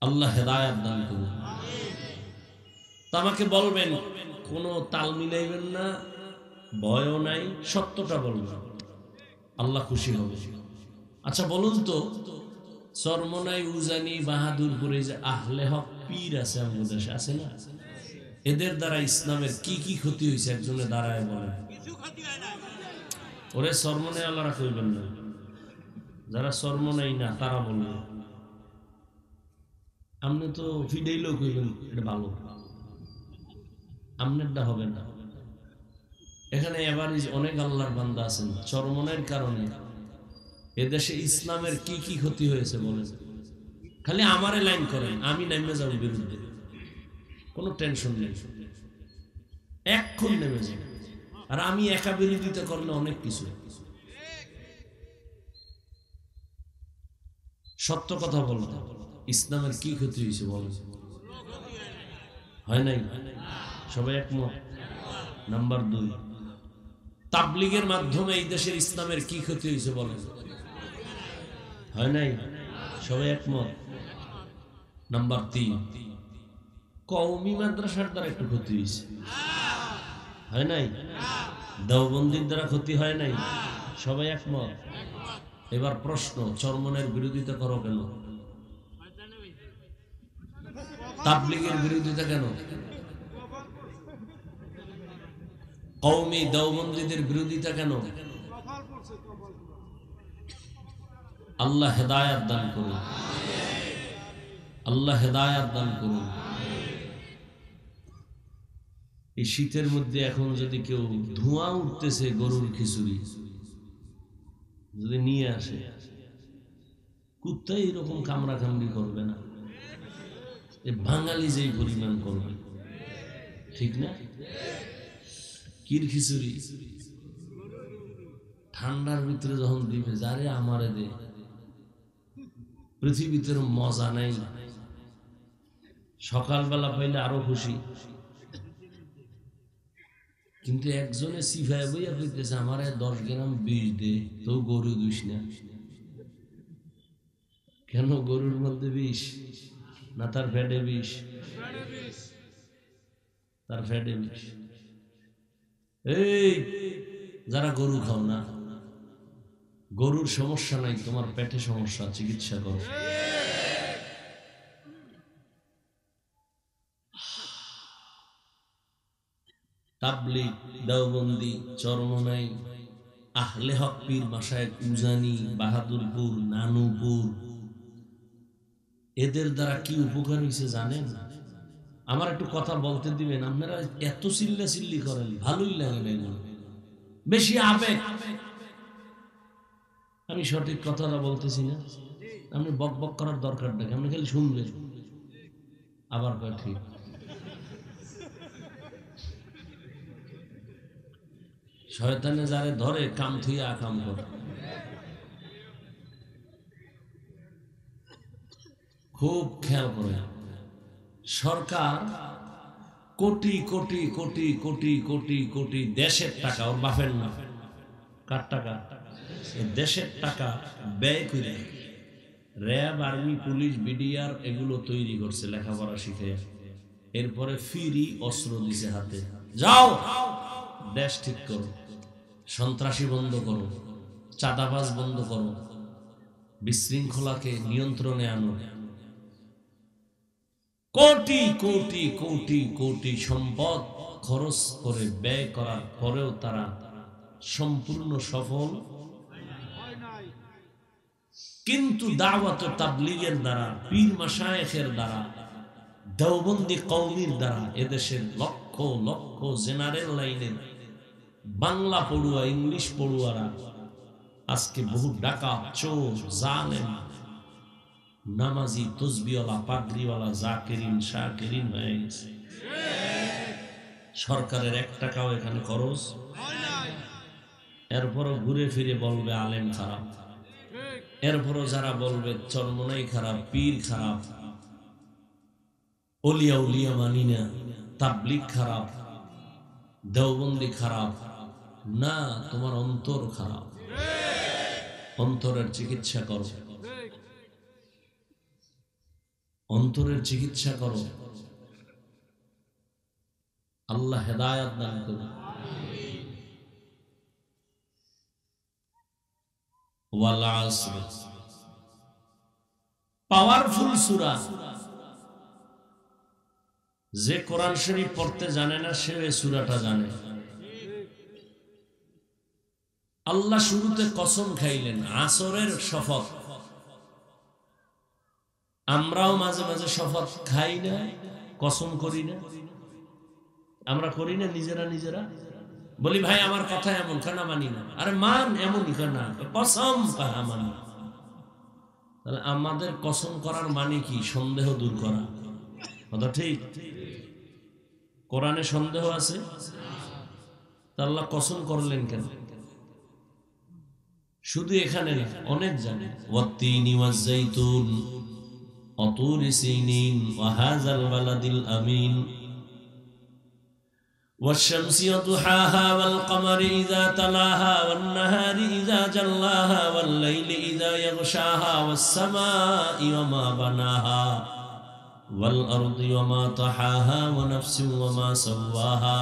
আল্লাহ হেদায়েত দান করুন। আমাকে বলবেন, কোনো তাল মিলাইবেন না, ভয়ও নাই, সত্যটা বলবেন, আল্লাহ খুশি হবে। আচ্ছা বলুন তো, চরমনাই, উজানি, বাহাদুরপুরে যে আহলে হক পীর আছে আমাদের দেশে, আছে না? এদের দ্বারা ইসলামের কি কি ক্ষতি হয়েছে একজনে দাঁড়ায় বলেন? ওরে চরমনাই আল্লাহরা কইবেন না, যারা চরমনাই না তারা বলবে। আপনি তো ফিডাইলেও কইবেন এটা ভালো, আপনারটা হবে না। এখানে এবার অনেক আল্লাহর বান্দা আছেন, চরমনের কারণে এদেশে ইসলামের কি কি ক্ষতি হয়েছে বলেন। খালি আমারে লাইন করেন, আমি নেমে যাব বিরুদ্ধে, কোনো টেনশন নেই, এক্ষুন নেমে যাব। আর আমি একা বিরোধিতা করলে অনেক কিছু। সত্য কথা বলতে, ইসলামের কি ক্ষতি হয়েছে বলেন? হয় নাই? সবাই একমত? নাম্বার 2, তাবলীগের মাধ্যমে এই দেশের ইসলামের কি ক্ষতি হয়েছে বলেন? হয় নাই? সবাই একমত? নাম্বার 3, কওমি মাদ্রাসার দ্বারা একটু ক্ষতি হয়েছে, হয় নাই? দেওবন্দির দ্বারা ক্ষতি হয় নাই? সবাই একমত? এবার প্রশ্ন, চরমনের বিরোধিতা করো কেন? তাবলীগের বিরোধিতা কেন? কওমি দেওবন্দীদের বিরোধিতা কেন? আল্লাহ হেদায়েত দান করুন, আল্লাহ হেদায়েত দান করুন। এই শীতের মধ্যে এখন যদি কেউ ধোঁয়া উঠতেছে গরুর খিচুড়ি যদি নিয়ে আসে, কুত্তাই এরকম কামড়া কামড়ি করবে না, বাঙালি যেই পরিমাণ করবে, ঠিক না? কির খিচুড়ি ঠান্ডার ভিতরে যখন দিবে, যারে আমারে দে, পৃথিবীতে মজা নাই। সকালবেলা পাইলে আরো খুশি, কিন্তু একজনে সিফায় বইয়া কইতেছে আমার 10 গ্রাম বিষ দে, তো গরু দুইস না কেন? গরুর মধ্যে বিষ না তার ফ্যাটে বিষ? তার ফ্যাটে বিষ। এই যারা গরু খাও না, গরুর সমস্যা নাই, তোমার পেটে সমস্যা, চিকিৎসা করো। তাবলীগ, দেওবন্দি, চরমনাই, আহলে হক পীর মাশায়েখ, উজানি, বাহাদুরপুর, নানুপুর, এদের দ্বারা কি উপকার হয়েছে জানেন? আমার একটু কথা বলতে দিবেন? আপনারা এত চিল্লা চিল্লি করেন, ভালোই লাগে না, বেশি আবেগ। আমি সঠিক কথাটা বলতেছি না, আপনি বক বক করার দরকার নেই, আপনি খালি শুনবেন। আবার কয় ঠিক। শয়তানে যারে ধরে কাম থুইয়া আকাম করে। খুব খেয়াল করে, সরকার কোটি কোটি কোটি কোটি কোটি কোটি দেশের টাকা, ওর বাপের না, কার টাকা, দেশের টাকা ব্যয় করে র্যাব, আর্মি, পুলিশ, বিডিআর এগুলো তৈরি করছে লেখাপড়া শিখে। এরপরে ফ্রি অস্ত্র দিছে হাতে, যাও দেশ ঠিক করো, সন্ত্রাসী বন্ধ করো, চাঁদাবাজ বন্ধ করো, বিশৃঙ্খলাকে নিয়ন্ত্রণে আনো। কোটি কোটি কোটি কোটি সম্পদ খরচ করে ব্যয় করার পরেও তারা সম্পূর্ণ সফল। কিন্তু দাওয়াত ও তাবলীগের দ্বারা, পীর মাশায়েখের দ্বারা, দেওবন্দি কওমির দ্বারা এদেশের লক্ষ লক্ষ জেনারেল লাইনের বাংলা পড়ুয়া, ইংলিশ পড়ুয়ারা আজকে বহু ডাকাত, চোর, জালেম, নামাজি, তসবিওয়ালা, পাগড়িওয়ালা, জাকিরিন, শাকিরিন হয়ে গেছে। সরকারের 1 টাকাও এখানে খরচ। এরপরও ঘুরে ফিরে বলবে আলেম খারাপ, এরপরও যারা বলবে চরমনাই খারাপ, পীর খারাপ, ওলিয়া উলিয়া মানি না, তাবলীগ খারাপ, দেওবন্দি খারাপ। না, তোমার অন্তর খারাপ, অন্তরের চিকিৎসা করো, অন্তরের চিকিৎসা করো। আল্লাহ হেদায়েত দান করুন। ওয়াল আসর, পাওয়ারফুল সূরা। যে কোরআন শরীফ পড়তে জানে না সে এই সূরাটা জানে। আল্লাহ শুরুতে কসম খাইলেন, আসরের শপথ। আমরাও মাঝে মাঝে শপথ খাই না, কসম করি না। আমরা করি না নিজেরা নিজেরা, বলি ভাই আমার কথা এমন, কেন মানি না? আরে মান এমনই কেন, কসম কাহা মানি। তাহলে আমাদের কসম করার মানে কি? সন্দেহ দূর করা, কথা ঠিক? কোরআনে সন্দেহ আছে, আল্লাহ কসম করলেন কেন? শুধু এখানে না, অনেক জানে। ওয়াত্তিনি ওয়াজ-যাইতুন ওয়া তুরি সিনিন ওয়া হাযাল বালাদিল আমিন والشمس وضحاها والقمر إذا تلاها والنهار إذا جلاها والليل إذا يغشاها والسماء وما بناها والأرض وما طحاها ونفس وما سواها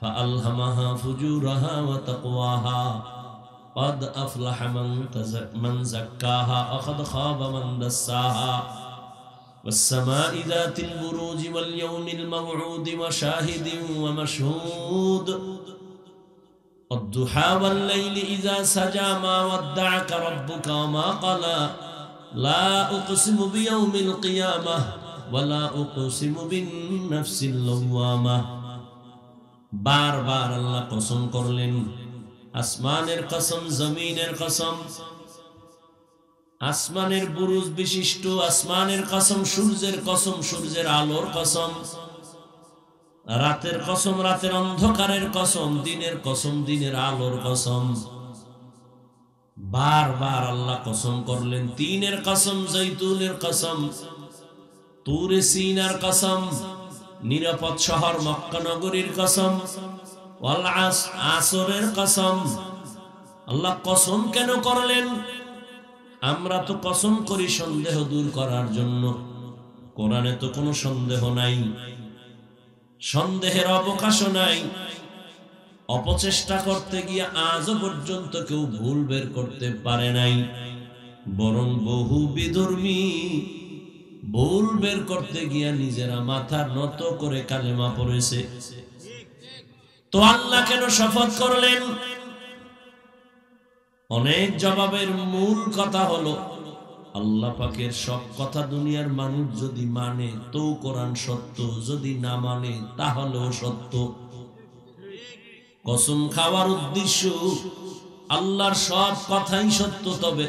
فألهمها فجورها وتقواها قد أفلح من زكاها وقد خاب من دساها والسماء ذات البروج واليوم الموعود وشاهد ومشهود والضحى والليل إذا سجى ما ودعك ربك وما قلى لا أقسم بيوم القيامة ولا أقسم بالنفس اللوامة। بار بار الله قسم করলেন, আসমানের কসম, জমিনের কসম। আসমানের বুরুজ বিশিষ্ট আসমানের কসম, সূর্যের কসম, সূর্যের আলোর কসম। রাতের কসম, রাতের অন্ধকারের কসম। দিনের কসম, দিনের আলোর কসম। বারবার আল্লাহ কসম করলেন। তিনের কসম, জৈতুনের কসম, তুরে সিনার কসম, নিরাপদ শহর মক্কা নগরীর কসম, ওয়াল আসরের কসম। আল্লাহ কসম কেন করলেন? আমরা তো কসম করি সন্দেহ দূর করার জন্য। কোরআনে তো কোনো সন্দেহ নাই, সন্দেহের অবকাশও নাই। অপচেষ্টা করতে গিয়ে আজও পর্যন্ত কেউ ভুল বের করতে পারে নাই, বরং বহু বিধর্মী ভুল বের করতে গিয়া নিজেরা মাথা নত করে কালেমা পড়েছে। তো আল্লাহ কেন শপথ করলেন? অনেক জবাবের মূল কথা হলো, আল্লাহ পাকের সব কথা দুনিয়ার মানুষ যদি মানে তো কোরআন সত্য, যদি না মানে তাহলেও সত্য। কসম খাওয়ার উদ্দেশ্য আল্লাহর সব কথাই সত্য, তবে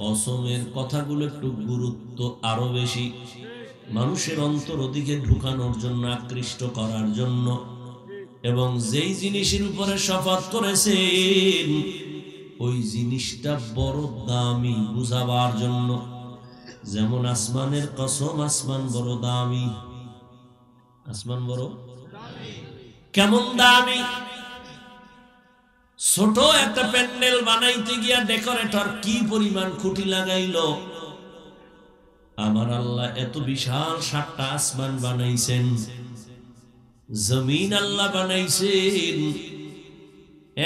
কসমের কথাগুলো একটু গুরুত্ব আরো বেশি, মানুষের অন্তর ওদিকে ঢুকানোর জন্য, আকৃষ্ট করার জন্য। এবং যেই জিনিসের উপরে শপথ করেছেন ওই জিনিসটা বড় দামি বুঝাবার জন্য। যেমন আসমানের কসম, আসমান বড় দামি। আসমান বড় কেমন দামি! ছোট একটা প্যান্ডেল বানাইতে গিয়া ডেকোরেটর কি পরিমাণ খুঁটি লাগাইলো। আমার আল্লাহ এত বিশাল 7টা আসমান বানাইছেন, জমিন আল্লাহ বানাইছেন,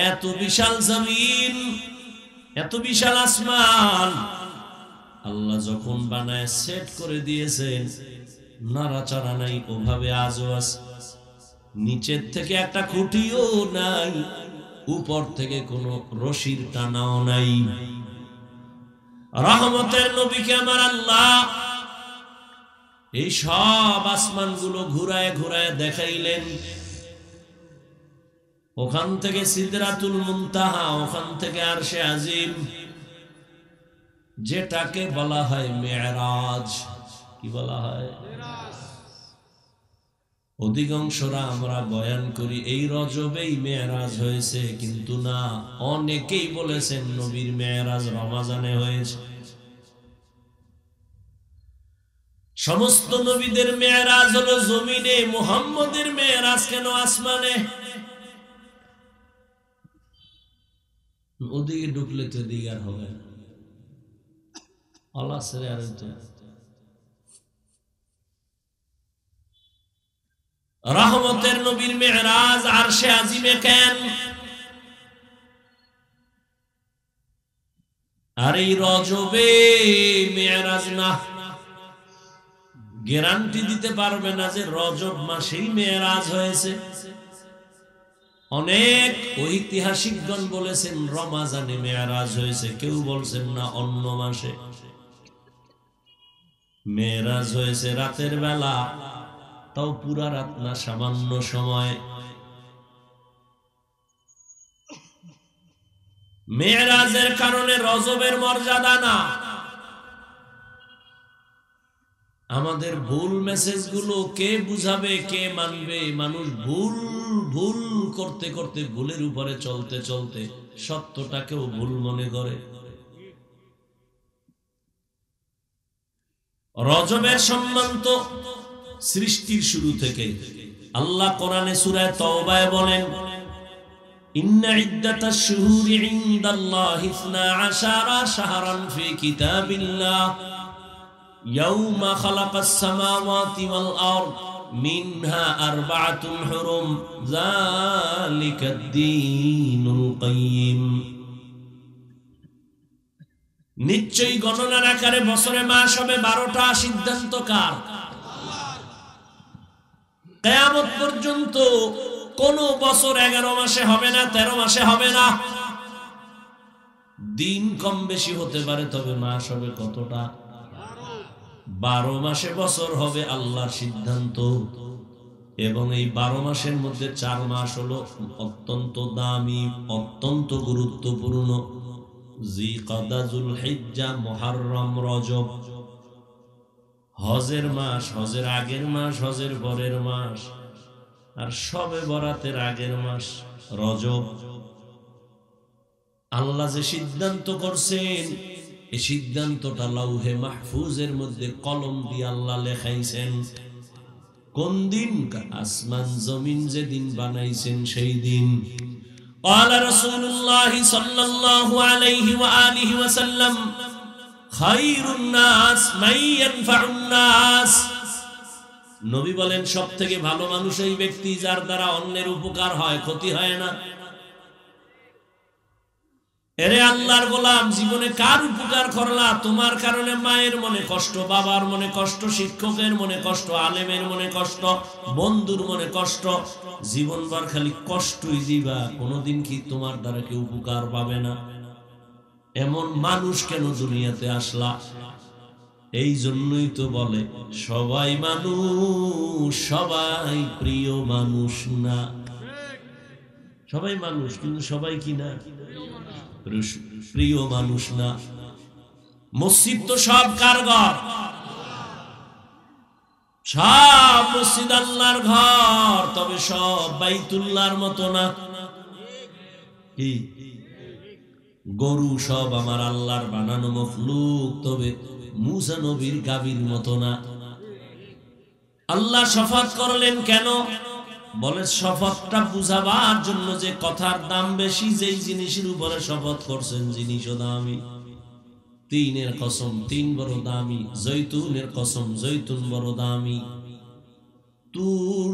এত বিশাল জমিন, এত বিশাল আসমান আল্লাহ যখন বানায় সেট করে দিয়েছেন, নাড়াচাড়া নাই, ওভাবে আজও আছে। নিচের থেকে একটা খুঁটিও নাই, উপর থেকে কোনো রশির টানাও নাই। রহমতের নবীকে আমার আল্লাহ এই সব আসমানগুলো ঘুরায় ঘুরায় দেখাইলেন। ওখান থেকে সিদরাতুল মুনতাহা, ওখান থেকে আরশে আজিম, যেটাকে বলা হয় মেরাজ। কি বলা হয়? অধিকাংশরা আমরা বয়ান করি এই রজবেই মেরাজ হয়েছে, কিন্তু না, অনেকেই বলেছেন নবীর মেরাজ রমজানে হয়েছে। সমস্ত নবীদের মেরাজ হলো জমিনে, মুহাম্মদের মেরাজ কেন আসমানে? ওদিকে ঢুকলে তো দিকে আর হবে না, আল্লাহ ছেড়ে আর রহমতের নবীর মেরাজ আরশে আজিমে কেন? আর এই রজবে মেরাজ না, গ্যারান্টি দিতে পারবে না যে রজব মাসেই মেরাজ হয়েছে। অনেক ঐতিহাসিকগণ বলেছেন রমজানে মেরাজ হয়েছে, কেউ বলছেন না অন্য মাসে। মেরাজ হয়েছে রাতের বেলা, তাও পুরা রাত না, সামান্য সময়। মেরাজের কারণে রজবের মর্যাদা না। আমাদের ভুল মেসেজ গুলো কে বুঝাবে, কে মানবে? মানুষ ভুল ভুল করতে করতে, ভুলের উপরে চলতে চলতে সত্যটাকেও ভুল মনে করে। রজবের সম্মান তো সৃষ্টির শুরু থেকে। আল্লাহ কোরআনে সূরা তাওবায় বলেন, ইন্না ইদ্দাতাশ শুহুরি ইনদাল্লাহি 12 শাহরান ফি কিতাবিল্লাহ ইয়াউমা খালাকাস সামাওয়াতি ওয়াল আরদ মিনহা আরবাআতুন হুরুম যালিকাদ দীনুল কাইয়্যিম। নিশ্চয়ই গণনার আকারে বছরে মাস হবে 12টা। সিদ্ধান্ত কার? কিয়ামত পর্যন্ত কোন বছর 11 মাসে হবে না, 13 মাসে হবে না। দিন কম বেশি হতে পারে, তবে মাস হবে কতটা? 12 মাসে বছর হবে, আল্লাহর সিদ্ধান্ত। এবং এই 12 মাসের মধ্যে 4 মাস হলো অত্যন্ত দামি, অত্যন্ত গুরুত্বপূর্ণ। জিলকাদা, যুলহিজ্জা, মুহররম, রজব। হজের মাস, হজের আগের মাস, হজের পরের মাস, আর শবে বরাতের আগের মাস রজব। আল্লাহ যে সিদ্ধান্ত করছেন, এই সিদ্ধান্তটা লাউহে মাহফুজের মধ্যে কলম দিয়ে আল্লাহ লেখাইছেন। কোন দিন? আসমান জমিন যেদিন বানাইছেন সেই দিন। قال رسول الله صلى الله عليه وآله وسلم خير الناس من ينفع الناس। নবী বলেন, সব থেকে ভালো মানুষ এই ব্যক্তি যার দ্বারা অন্যের উপকার হয়, ক্ষতি হয় না। এরে আল্লাহর গোলাম, জীবনে কার উপকার করলা? তোমার কারণে মায়ের মনে কষ্ট, বাবার মনে কষ্ট, শিক্ষকের মনে কষ্ট, আলেমের মনে কষ্ট, বন্ধুর মনে কষ্ট, জীবনভর খালি কষ্টই দিবা। কোনোদিন কি তোমার দ্বারা কেউ উপকার পাবে না? এমন মানুষ কেন দুনিয়াতে আসলা? এই জন্যই তো বলে সবাই মানুষ, সবাই প্রিয় মানুষ না। সবাই মানুষ, কিন্তু সবাই কি না? প্রিয় মানুষ না। মসজিদ তো সব কার ঘর? সব মসজিদ আল্লাহর ঘর, তবে সব বাইতুল্লাহর মতো না। কি গরু সব আমার আল্লাহর বানানো মখলুক, তবে মুসা নবীর গাভীর মতো না। আল্লাহ শপথ করলেন কেন? বলে শপথটা বুঝাবার জন্য যে কথার দাম বেশি, যেই জিনিসের উপরে শপথ করছেন জিনিসও দামি। তিনের কসম তিন বড় দামি, জৈতুনের কসম জৈতুন বড় দামি, তুর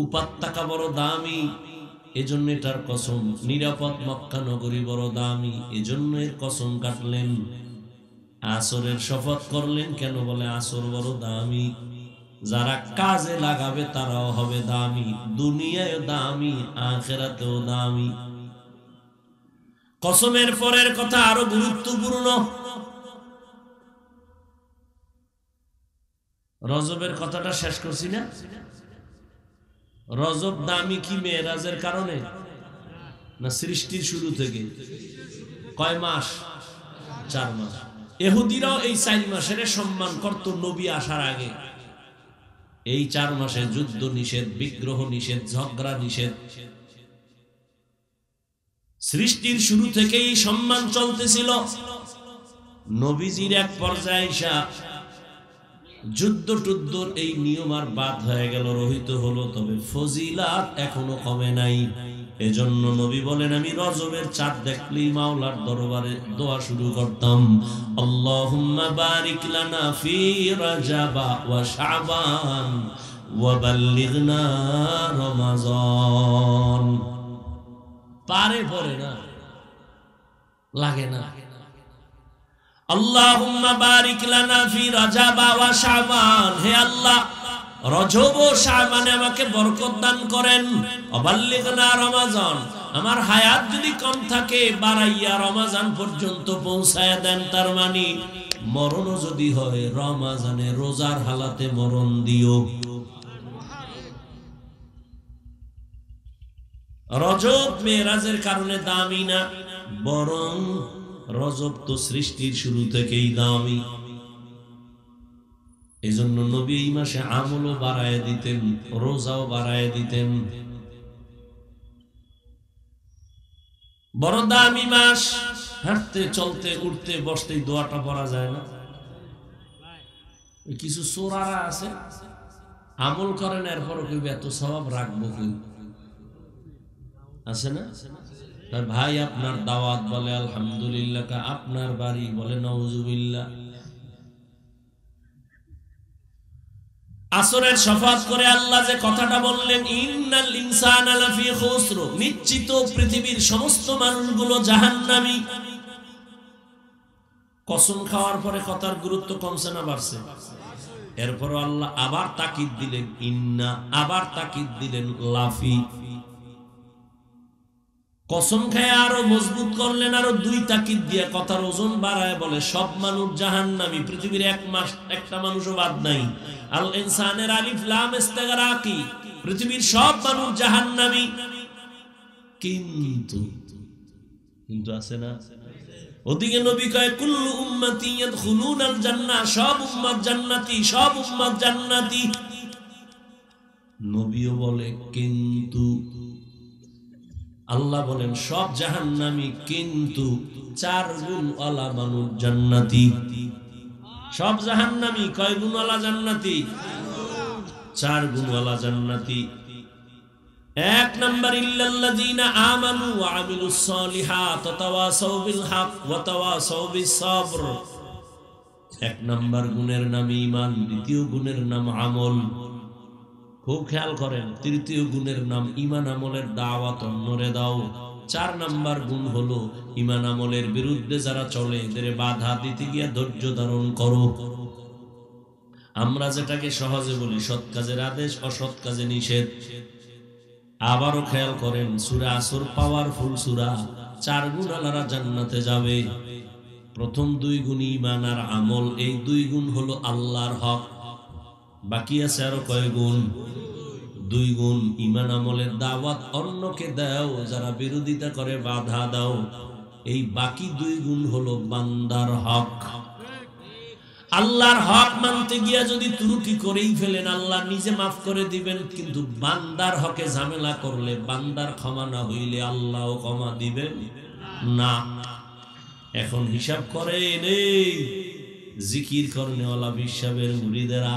উপত্যকা বড় দামি, এজন্য এটার কসম। নিরাপদ মক্কা নগরী বড় দামি, এজন্য এর কসম কাটলেন। আসরের শপথ করলেন কেন? বলে আসর বড় দামি, যারা কাজে লাগাবে তারাও হবে দামি, দুনিয়ায় দামি, আখিরাতেও দামি। কসমের পরের কথা আরো গুরুত্বপূর্ণ। রজবের কথাটা শেষ করছি না? রজব দামি কি মেরাজের কারণে না সৃষ্টির শুরু থেকে? কয় মাস? 4 মাস। ইহুদিরাও এই 4 মাসের সম্মান করত নবী আসার আগে। এই 4 মাসে যুদ্ধ নিষেধ, বিগ্রহ নিষেধ, ঝগড়া নিষেধ। সৃষ্টির শুরু থেকেই সম্মান চলতেছিল। নবীজির এক পর্যায়ে এসে যুদ্ধ টুদ্ধ এই নিয়ম আর বাদ হয়ে গেল, রহিত হলো, তবে ফজিলাত এখনো কমে নাই। এজন্য নবী বলেন, আমি রজবের চাঁদ দেখলেই মাওলার দরবারে দোয়া শুরু করতাম, আল্লাহুম্মা বারিক লানা ফি রাজাবা ওয়া শাবান ওয়া বাল্লিগনা রমাজান। পারে পড়ে না, লাগে না। আল্লাহুম্মা বারিক লানা ফি রাজাবা ওয়া শাবান, হে আল্লাহ রজব ও শাবানে আমাকে বরকত দান করেন। অবাল্লিগনা রমাজান, আমার হায়াত যদি কম থাকে বাড়াইয়া রমাজান পর্যন্ত পৌঁছায়া দেন। তার মানে মরণও যদি হয় রমাজানে রোজার হালাতে মরণ দিও। রজব মেরাজের কারণে দামি না, বরং রজব তো সৃষ্টির শুরু থেকেই দামি। এই জন্য নবী এই মাসে আমলও বাড়ায় দিতেন, রোজাও বাড়ায় দিতেন। বড় দামি মাস। হাঁটতে চলতে উঠতে বসতে দোয়াটা পড়া যায় না? কিছু চোরারা আছে আমল করেন, এরপরও কইবে এত সওয়াব রাখবো কই? আছে না? ভাই আপনার দাওয়াত, বলে আলহামদুলিল্লাহ। আপনার বাড়ি, বলে নাউজুবিল্লাহ। আসরের শপথ করে আল্লাহ যে কথাটা বললেন, ইন্নাল ইনসানা লাফি খুসর, নিশ্চিত পৃথিবীর সমস্ত মানুষগুলো জাহান্নামী। কসম খাওয়ার পরে কথার গুরুত্ব কমছে না বাড়ছে? এরপর আল্লাহ আবার তাকিদ দিলেন ইন্না, আবার তাকিদ দিলেন লাফি। কসম খায় আরো মজবুত করলেন, আরো 2 তাকিদ দিয়ে কথার ওজন বাড়ায় বলে সব মানুষ জাহান্নামী, পৃথিবীর একটা মানুষও বাদ নাই। আল ইনসানের আলিফ লাম ইস্তিগরাকি, পৃথিবীর সব মানুষ জাহান্নামী। কিন্তু আছে না? ওদিকে নবী কয় কুল্লু উম্মতি ইয়াদখুলুনাল জান্নাহ, সব উম্মত জান্নাতি, সব উম্মত জান্নাতি। নবীও বলে কিন্তু, আল্লাহ বলেন সব জাহান্নামী, কিন্তু 4 গুণওয়ালা মানুষ জান্নাতি। সব জাহান্নামী, কয় গুণওয়ালা জান্নাতি? 4 গুণওয়ালা জান্নাতি। 1 নাম্বার ইল্লাল্লাযীনা আমানু ওয়া আমিলুস সলিহাত ওয়া তাওয়াসাউ বিল হক ওয়া তাওয়াসাউ বিস সবর। 1 নাম্বার গুণের নাম ঈমান, দ্বিতীয় গুণের নাম আমল। খুব খেয়াল করেন, তৃতীয় গুণের নাম ঈমান আমলের দাওয়াত অন্যরে দাও। 4 নাম্বার গুণ হলো ঈমান আমলের বিরুদ্ধে যারা চলে এদের বাধা দিতে গিয়ে ধৈর্য ধারণ করো। আমরা যেটাকে সহজে বলি সৎ কাজের আদেশ, অসৎ কাজে নিষেধ। আবারও খেয়াল করেন, সূরা আসর পাওয়ারফুল সূরা। 4 গুণওয়ালারা জান্নাতে যাবে। প্রথম 2 গুণ ঈমান আর আমল, এই 2 গুণ হলো আল্লাহর হক। বাকি আছে আরো কয় গুণ? 2 গুণ। ঈমান আমলের দাওয়াত অন্যকে দাও, যারা বিরোধিতা করে বাধা দাও। এই বাকি 2 গুণ হলো বান্দার হক। আল্লাহর হক মানতে গিয়া যদি ত্রুটি করেই ফেলেন আল্লাহ নিজে মাফ করে দিবেন, কিন্তু বান্দার হকে ঝামেলা করলে, বান্দার ক্ষমা না হইলে আল্লাহও ক্ষমা দিবেন না। এখন হিসাব করেন, এই জিকির করনেওয়ালা বিশ্বাবের মুরিদেরা,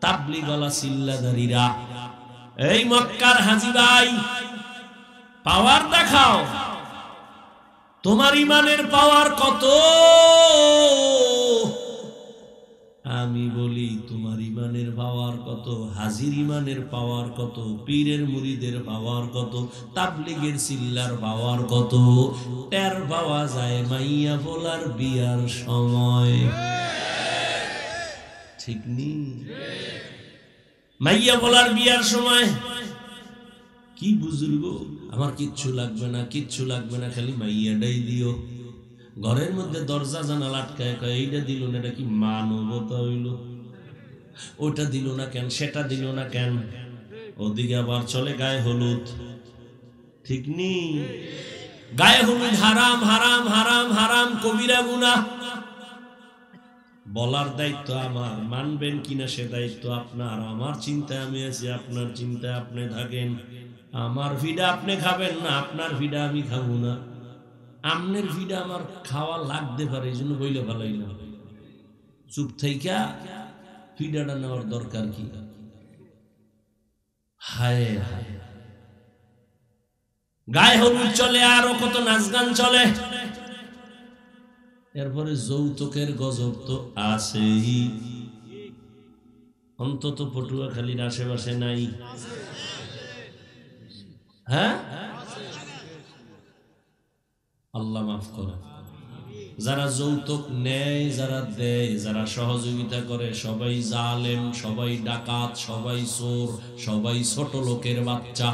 তাবলীগওয়ালা চিল্লাদারিরা, এই মক্কার হাজী ভাই, পাওয়ার দেখাও। তোমার ইমানের পাওয়ার কত? আমি বলি তোমার ইমানের পাওয়ার কত, হাজির ইমানের পাওয়ার কত, পীরের মুরিদের পাওয়ার কত, তাবলীগের চিল্লার পাওয়ার কত? টের পাওয়া যায় মাইয়া বলার বিয়ার সময়, ঠিক নি? মাইয়া বলার বিয়ার সময় কি বুজুর্গ, আমার কিচ্ছু লাগবে না, কিচ্ছু লাগবে না, খালি মাইয়াটাই দিও। ঘরের মধ্যে দরজা জানালা আটকায়, এইটা দিল না, এটা কি মানবতা হইল? ওটা দিল না কেন, সেটা দিল না কেন? ওদিকে আবার চলে গায়ে হলুদ, ঠিক নি? গায়ে হলুদ হারাম, হারাম, হারাম, হারাম, কবিরা গুনাহ। বলার দায়িত্ব আমার, মানবেন কিনা সে দায়িত্ব আপনার। আমার চিন্তায় আমি আছি, আপনার চিন্তায় আপনি থাকেন। আমার ভিডা আপনি খাবেন না, আপনার ভিডা আমি খাবো না। আমনের ভিডা আমার খাওয়া লাগতে পারে, এই জন্য বইলে ভালোই না। চুপ থাইকা ভিডাটা নেওয়ার দরকার কি? হায় হায়, গায়ে হলুদ চলে, আরো কত নাচ গান চলে। এরপরে যৌতুকের গজব তো আছেই, অন্তত পটুয়াখালীর আশেপাশে নাই? হ্যাঁ, আল্লাহ মাফ করে। যারা যৌতুক নেয়, যারা দেয়, যারা সহযোগিতা করে, সবাই জালেম, সবাই ডাকাত, সবাই চোর, সবাই ছোট লোকের বাচ্চা।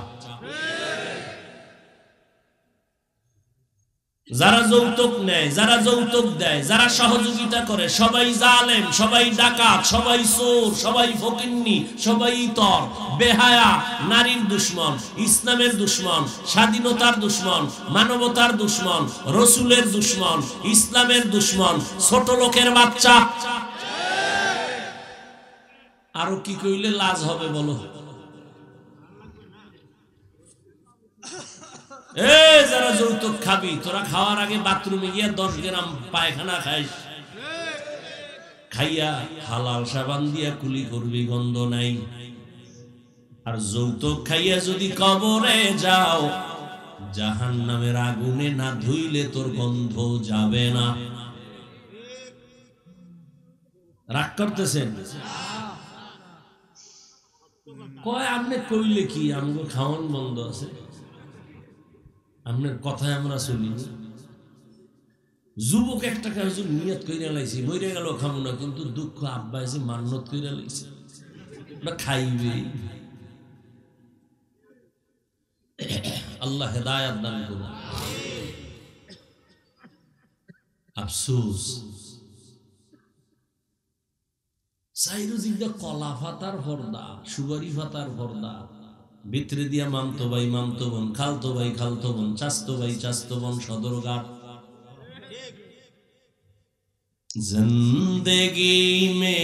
যারা যৌতুক নেয়, যারা যৌতুক দেয়, যারা সহযোগিতা করে, সবাই জালেম, সবাই ডাকাত, সবাই চোর, সবাই ফকিন্নি, সবাই ইতর, বেহায়া, নারীর দুশ্মন, ইসলামের দুশ্মন, স্বাধীনতার দুশ্মন, মানবতার দুশ্মন, রসুলের দুশ্মন, ইসলামের দুশ্মন, ছোট লোকের বাচ্চা। আরো কি কইলে লাজ হবে বলো? যারা যৌতুক খাবি, তোরা খাওয়ার আগে বাথরুমে গিয়া 10 গ্রাম পায়খানা খাইস, খাইয়া হালাল সাবান দিয়া কুলি করবি, গন্ধ নাই। আর যৌতুক খাইয়া যদি কবরে যাও, জাহান্নামের আগুনে না ধুইলে তোর গন্ধ যাবে না। রাগ করতেছেন? কয় আপনি কইলে কি, আমগো খাওয়ান বন্ধ আছে? আপনার কথায় আমরা চলি। যুবক একটা কাজ নিয়ত কইরা লাইছি, মরে গেল খাবো না, কিন্তু দুঃখ আব্বা এসে মান্নত কইরা লাইছে খাইবে। আল্লাহ হেদায়াত দান করুন। আফসোস, সাইরুজিদা কলা ফাতার পর্দা, সুবারি ফাতার পর্দা, ভিতরে দিয়া মামতো ভাই, মামতো বোন, খালতো ভাই, খালতো বোন, চাস্তো ভাই, চাস্তো বোন, সদরঘাট। জিন্দেগি মে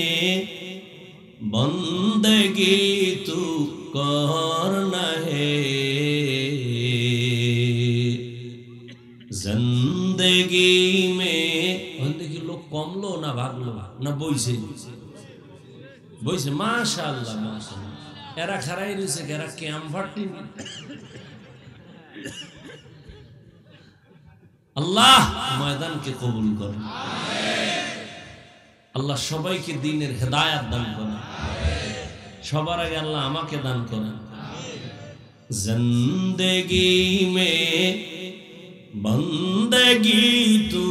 বন্দেগি তু করনা হে, জিন্দেগি মে। দেখি লোক কমলো না ভাগলো না বইছে? বইছে, মাশাআল্লাহ, মাশাআল্লাহ। এরা খারাই রয়েছে, এরা ক্যাম্প ফাটি। আল্লাহ ময়দানকে কবুল করেন, আল্লাহ সবাইকে দ্বীনের হেদায়াত দান করেন। সবার আগে আল্লাহ আমাকে দান করেন। জিন্দেগি মে বন্দেগি তু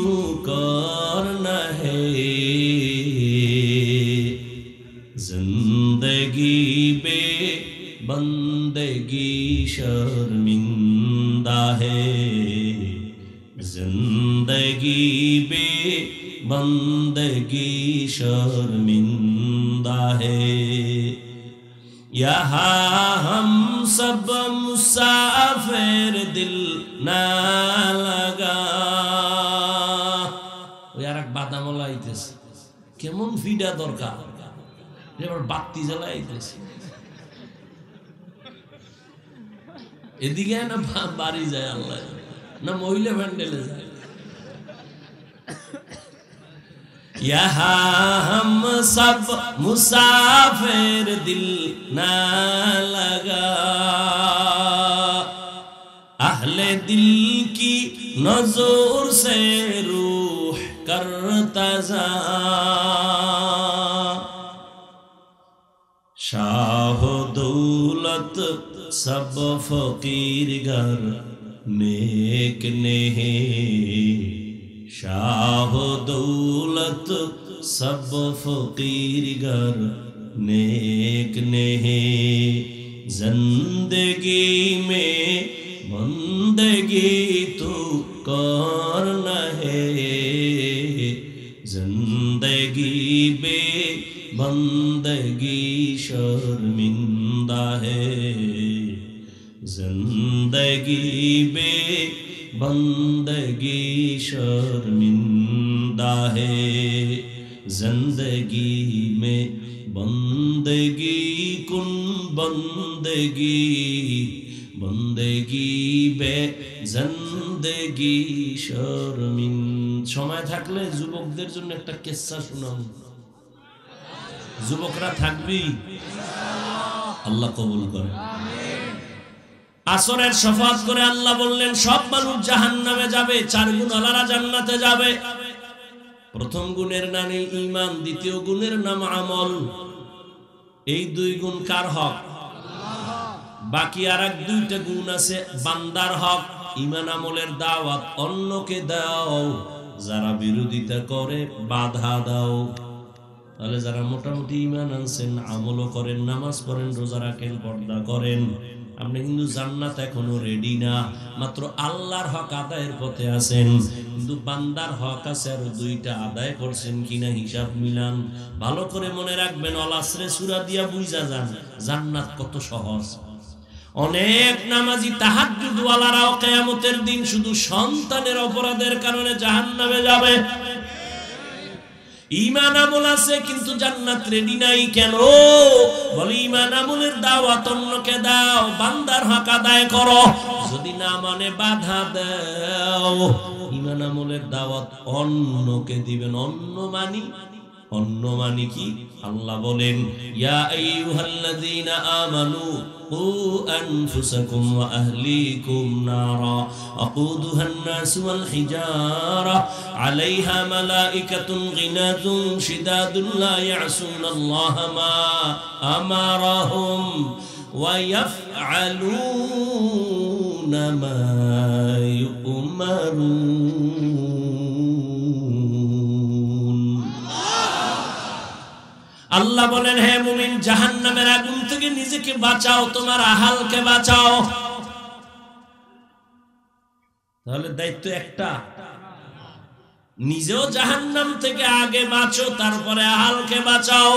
করনা হে, जिंदगी बे बंदगी शर्मिंदा है, जिंदगी बे बंदगी शर्मिंदा है। यहाँ हम सब मुसाफिर, दिल ना लगा কাদামালা আইতেছে, কেমন ফিডা দরকার, এবার বাতি জ্বালা আইতেছে, এদিকে না বাড়ি যায় আল্লাহ, না মহিলা প্যান্ডেলে যায়। यहाँ हम सब मुसाफिर दिल ना लगा, अहले दिल की नजर से रूह करता जा, शाह दौलत सब फकीर घर नेक नहीं, शाह दौलत सब फकीर घर नेक नहीं, जिंदगी में बंदगी तू करना है, जिंदगी बे बंदगी शर्मिंदा है, जिंदगी बे बंदगी शर्मिंदा है, जिंदगी में बंदगी कुन बंदगी, बंदगी बे जिंदगी शर्मिन। समय থাকলে যুবকদের জন্য একটা কিস্সা শোনাও, যুবকরা থাকবি, আল্লাহ কবুল করে। আসরের শফাত করে আল্লাহ বললেন সব মানুষ জাহান্নামে যাবে, 4 গুণওয়ালারা জান্নাতে যাবে। প্রথম গুণের নাম ঈমান, দ্বিতীয় গুণের নাম আমল। এই 2 গুণ কার হক? বাকি আরেক 2টা গুণ আছে বান্দার হক। ঈমান আমলের দাওয়াত অন্যকে দাও, যারা বিরোধিতা করে বাধা দাও। তাহলে যারা মোটামুটি ঈমান আনছেন, আমলও করেন, নামাজ পড়েন, রোজা রাখেন, পর্দা করেন, আপনি কিন্তু জান্নাত এখনো রেডি না, মাত্র আল্লাহর হক আদায়ের পথে আছেন। কিন্তু বান্দার হক আছে, আর 2টা আদায় করছেন কিনা হিসাব মিলান। ভালো করে মনে রাখবেন, অল আসরে সূরা দিয়া বুঝা যান জান্নাত কত সহজ। অনেক নামাজি তাহাজ্জুদ ওয়ালারাও কিয়ামতের দিন শুধু সন্তানের অপরাধের কারণে জাহান্নামে যাবে। ঈমান আমল আছে কিন্তু জান্নাত রেডি নাই কেন? বলে ঈমান আমলের দাওয়াত অন্যকে দাও, বান্দার হক আদায় করো, যদি না মানে বাধা দাও। ঈমান আমলের দাওয়াত অন্যকে দিবেন। অন্য মানি কি? আল্লাহ বলেন ইয়া আইয়ুহাল্লাযীনা আমানু কু আনফুসাকুম ওয়া আহলিকুম নারা আকুদুহান নাসু ওয়াল হিজারা আলাইহা মালাইকাতুন গিনাতুন শিদাদুন লা ইয়াসুনাল্লাহা মা আমারাহুম ওয়া ইয়াফআলুনা মা ইউমারুন। আল্লাহ বলেন হে মুমিন, জাহান্নামের আগুন থেকে নিজেকে বাঁচাও, তোমার আহালকে বাঁচাও। তাহলে দায়িত্ব একটা, নিজেও জাহান্নাম থেকে আগে বাঁচো, তারপরে আহালকে বাঁচাও।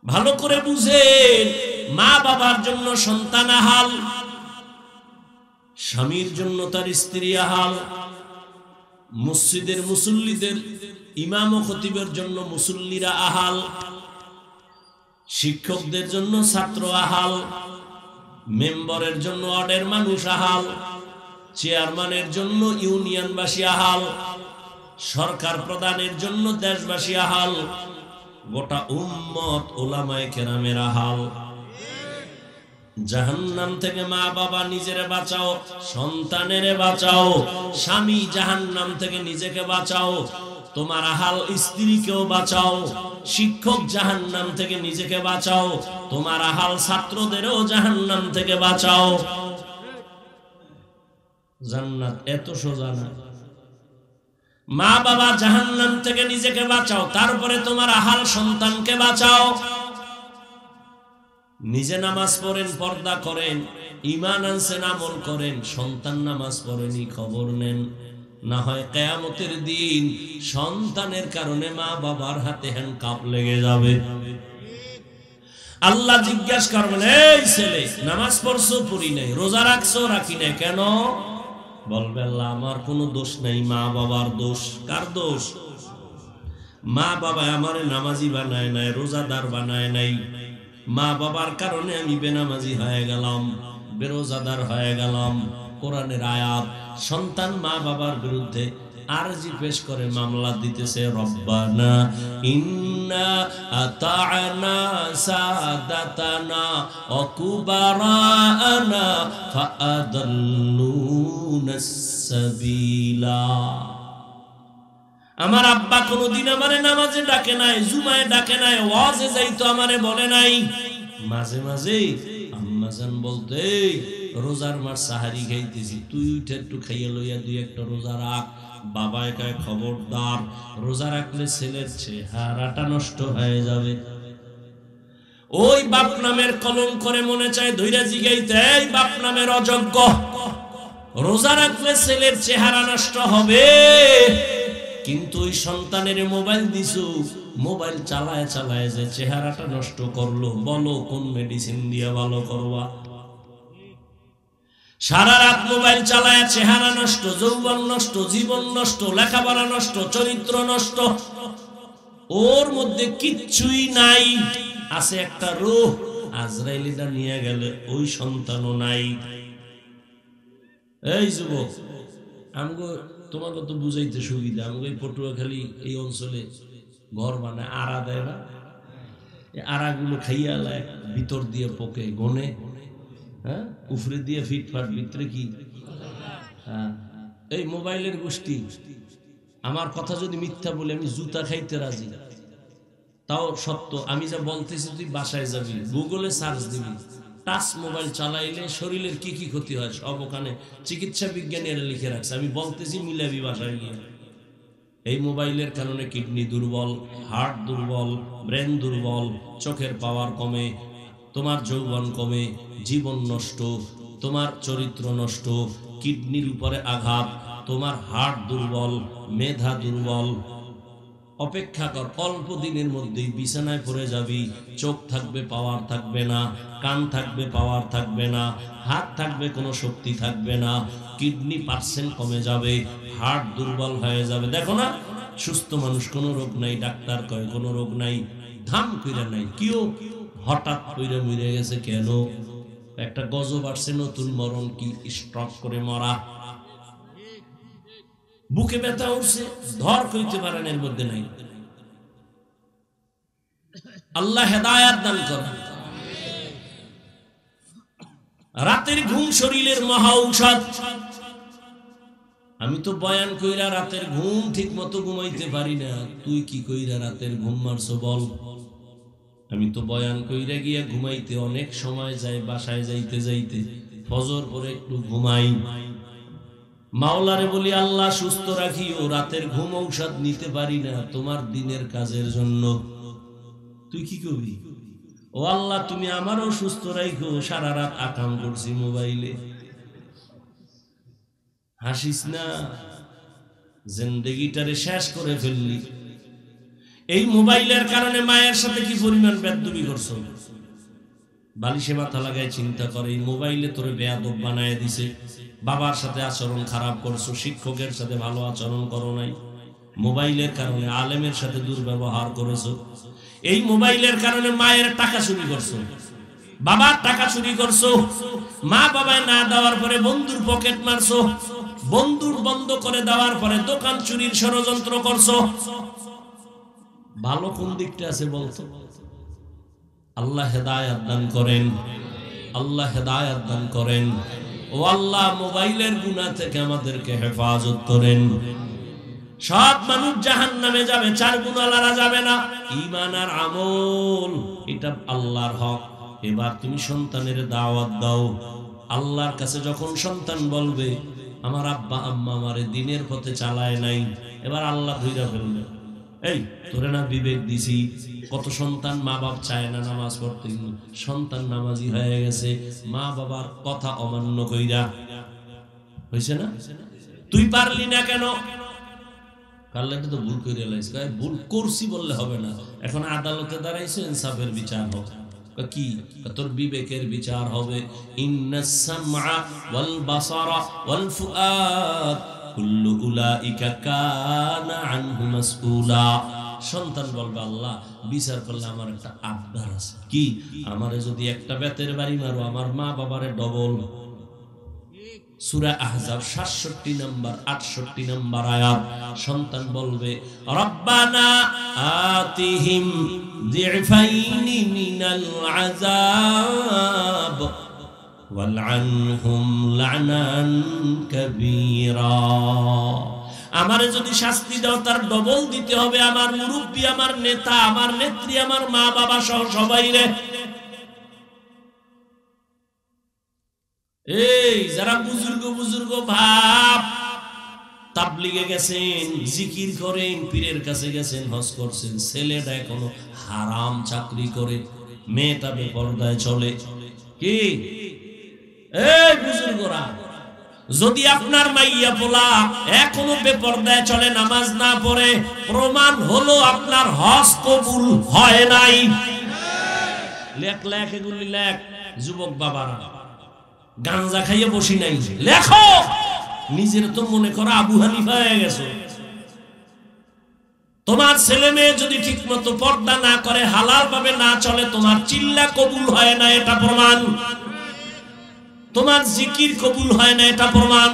ভালো করে বুঝেন, মা বাবার জন্য সন্তান আহাল, স্বামীর জন্য তার স্ত্রী আহাল, মসজিদের মুসল্লিদের ইমাম ও খতিবের জন্য মুসল্লিরা আহাল, শিক্ষকদের জন্য ছাত্র আহাল, মেম্বারের জন্য ওয়ার্ডের মানুষ আহাল, চেয়ারম্যানের জন্য ইউনিয়নবাসী আহাল, সরকার প্রধানের জন্য দেশবাসী আহাল, গোটা উম্মত উলামায়ে কেরামের আহাল। জাহান্নাম থেকে মা বাবা নিজেরে বাঁচাও, সন্তানেরে বাঁচাও। স্বামী জাহান্নাম থেকে নিজেকে বাঁচাও, তোমার আহাল স্ত্রীকেও বাঁচাও। শিক্ষক জাহান্নাম থেকে নিজেকে বাঁচাও, তোমার আহাল ছাত্রদেরও জাহান্নাম থেকে বাঁচাও। জান্নাত এত সোজা না। মা বাবা জাহান্নাম থেকে নিজেকে বাঁচাও, তারপরে তোমার আহাল সন্তানকে বাঁচাও। নিজে নামাজ পড়েন, পর্দা করেন, ঈমান আনছেন, আমল করেন, সন্তান নামাজ পড়েনি, খবর নেন। না হয় কিয়ামতের দিন সন্তানের কারণে মা বাবার হাতে হ্যান্ডকাপ লেগে যাবে। আল্লাহ জিজ্ঞাসা করবেন, এই ছেলে নামাজ পড়ছো, পড়ি নাই, রোজা রাখছো, রাখি নাই, কেন? বলবে আল্লাহ আমার কোনো দোষ নাই, মা বাবার দোষ। কার দোষ? মা বাবা আমারে নামাজি বানায় নাই, রোজাদার বানায় নাই। মা বাবার কারণে আমি বেনামাজি হয়ে গেলাম, বেরোজাদার হয়ে গেলাম। কোরআনের আয়াত। সন্তান মা বাবার বিরুদ্ধে আরজি পেশ করে মামলা দিতেছে, রব্বানা ইন্না আতা'না সাদাতানা ওয়া কুবারানা ফাআদাল্লুনাস সাবিলা। আমার আব্বা কোনদিন আমারে নামাজে ডাকে নাই, জুমায় ডাকে নাই, ওয়াজে যাইতো আমারে বলে নাই। মাঝে মাঝে আম্মাজান বলতে, রোজার মাস সাহারি খাইতেছি, তুই উঠে একটু খাইয়া লইয়া দুই একটা রোজা রাখ। বাবা একাই খবরদার, রোজা রাখলে ছেলের চেহারাটা নষ্ট হয়ে যাবে। ওই বাপ নামের কলম করে মনে চায় ধৈর্য জিগাইতে, এই বাপ নামের অযোগ্য, রোজা রাখলে ছেলের চেহারা নষ্ট হবে। কিন্তু ওই সন্তানের মোবাইল দিছো, মোবাইল চালায় চালায় যে চেহারাটা নষ্ট করলো, বলো কোন মেডিসিন দিয়ে ভালো করবা? সারা রাত মোবাইল চালায় চেহারা নষ্ট, যৌবন নষ্ট, জীবন নষ্ট, লেখাপড়া নষ্ট, চরিত্র নষ্ট। ওর মধ্যে কিচ্ছুই নাই, আছে একটা রূহ। আজরাইলটা নিয়ে গেলে ওই সন্তানও নাই। এই যুবক, আমগো তোমাকে তো বুঝাইতে সুবিধা, আমাকে এই পটুয়াখালী এই অঞ্চলে ঘর বানায় আড়া দেয় না, আড়াগুলো খাইয়া লায়, ভিতর দিয়ে পোকে গনে, হ্যাঁ, উফরে দিয়ে ফিটফাট, ভিতরে কি? হ্যাঁ, এই মোবাইলের গোষ্ঠী। আমার কথা যদি মিথ্যা বলে আমি জুতা খাইতে রাজি, তাও সত্য। আমি যা বলতেছি তুই বাসায় যাবি, গুগলে সার্চ দিবি, টাচ মোবাইল চালাইলে শরীরের কি কি ক্ষতি হয় সব ওখানে চিকিৎসা বিজ্ঞানীরা লিখে রাখছে। আমি বলতেছি মিলাবি বাসায় গিয়ে। এই মোবাইলের কারণে কিডনি দুর্বল, হার্ট দুর্বল, ব্রেন দুর্বল, চোখের পাওয়ার কমে, তোমার যৌবন কমে, জীবন নষ্ট, তোমার চরিত্র নষ্ট, কিডনির উপরে আঘাত, তোমার হার্ট দুর্বল, মেধা দুর্বল। অপেক্ষা কর, অল্প দিনের মধ্যেই বিছানায় পড়ে যাবি। চোখ থাকবে, পাওয়ার থাকবে না, কান থাকবে, পাওয়ার থাকবে না, হাত থাকবে, কোনো শক্তি থাকবে না, কিডনি পার্সেন্ট কমে যাবে, হার্ট দুর্বল হয়ে যাবে। দেখো না, সুস্থ মানুষ কোনো রোগ নাই, ডাক্তার কয় কোনো রোগ নাই, ধাম কইরা নাই, কিও হঠাৎ কইরা মরে গেছে কেন? একটা গজব আসছে নতুন, মরণ কি স্ট্রোক করে মরা, বুকে ব্যথা উঠছে, ধর কইতে পারেন, এর মধ্যে নাই। আল্লাহ হেদায়াত দান করেন। রাতের ঘুম শরীরের মহা ঔষধ। আমি তো বয়ান কইরা রাতের ঘুম ঠিক মতো ঘুমাইতে পারি না, তুই কি কইরা রাতের ঘুম মারছো বল? আমি তো বয়ান কইরা গিয়া ঘুমাইতে অনেক সময় যায়, বাসায় যাইতে যাইতে ফজর পরে একটু ঘুমাই। মাওলারে বলি আল্লাহ সুস্থ রাখিও, রাতের ঘুম ঔষধ নিতে পারি না তোমার দিনের কাজের জন্য। তুই কি করবি? ও আল্লাহ তুমি আমারও সুস্থ রাখো, সারা রাত আকাম করছি মোবাইলে। হাসিস না, জিন্দেগিটারে শেষ করে ফেললি। এই মোবাইলের কারণে মায়ের সাথে কি পরিমাণ বেয়াদবি করছো? বালিশে মাথা লাগায় চিন্তা করে, এই মোবাইলে তোরে বেয়াদব বানায় দিছে। বাবার সাথে আচরণ খারাপ করছো, শিক্ষকের সাথে ভালো আচরণ করো নাই, মোবাইলের কারণে আলেমের সাথে দুর্ব্যবহার করেছো। এই মোবাইলের কারণে মায়ের টাকা চুরি করছো, বাবার টাকা চুরি করছো, মা বাবায় না দেওয়ার পরে বন্ধুর পকেট মারছো, বন্ধুর বন্ধ করে দেওয়ার পরে দোকান চুরির ষড়যন্ত্র করছো। ভালো কোন দিকটা আছে বলতো? আল্লাহ হেদায়াত দান করেন, আল্লাহ হেদায়াত দান করেন। ও আল্লাহ মোবাইলের গুনাহ থেকে আমাদেরকে হেফাজত করেন। সব মানুষ জাহান্নামে যাবে, চার গুনাহওয়ালা যাবে না। ঈমান আর আমল এটা আল্লাহর হক। এবার তুমি সন্তানের দাওয়াত দাও। আল্লাহর কাছে যখন সন্তান বলবে আমার আব্বা আম্মা আমারে দ্বীনের পথে চালায় নাই, এবার আল্লাহ ধইরা ফেলবে, এই তোরে না বিবেক দিছি। কত সন্তান মা বাপ চায় না নামাজ পড়তে, সন্তান নামাজি হয়ে গেছে মা বাবার কথা অমান্য কইরা। হইছে না? তুই পারলি না কেন? কাল্লাটা তো ভুল কইরা লাইছ, ভুল করছি বললে হবে না, এখন আদালতে দাঁড়াইছে, ইনসাফের বিচার হোক। কি তোর বিবেকের বিচার হবে। ইন্নাস সামআ ওয়াল বাসারা ওয়াল ফুআদ কুল্লু উলাইকা কানা আনহু মাসউলা। সন্তান বলবে আল্লাহ বিচার করলে আমার একটা আবদার আছে, কি আমারে যদি একটা বেতের বাড়ি মারো আমার মা বাবারে ডবল। সূরা আহজাব ৬৭ নম্বর ৬৮ নম্বর আয়াত। সন্তান বলবে রব্বানা আতিহিম যিফাইনি মিনাল আযাব ওয়ালআনহুম লা'নান কাবীরা। আমারে যদি শাস্তি দাও তার ডবল দিতে হবে আমার মুরব্বী, আমার নেতা, আমার নেত্রী, আমার মা বাবা সহ সবাইরে। এই যারা বুজুর্গ বুজুর্গ ভাব তাবলিগে গেছেন, জিকির করেন, পীরের কাছে গেছেন, হজ করছেন, ছেলেটা এখনো হারাম চাকরি করে, মেয়েটা বেপরদায় চলে, কি এই বুজুর্গরা যদি আপনার মাইয়া পোলা এখনো বেপরদায় চলে, নামাজ না পড়ে, প্রমাণ হলো আপনার হজ কবুল হয় নাই। লেখ লেখ এগুলি লেখ। যুবক বাবারা গাঞ্জা খাইয়ে বসি নাই, লেখো। নিজের তো মনে করো আবু হানিফা হয়ে গেছে। তোমার ছেলে মেয়ে যদি ঠিক মতো পর্দা না করে, হালাল ভাবে না চলে, তোমার চিল্লা কবুল হয় না, এটা প্রমাণ। তোমার জিকির কবুল হয় না, এটা প্রমাণ।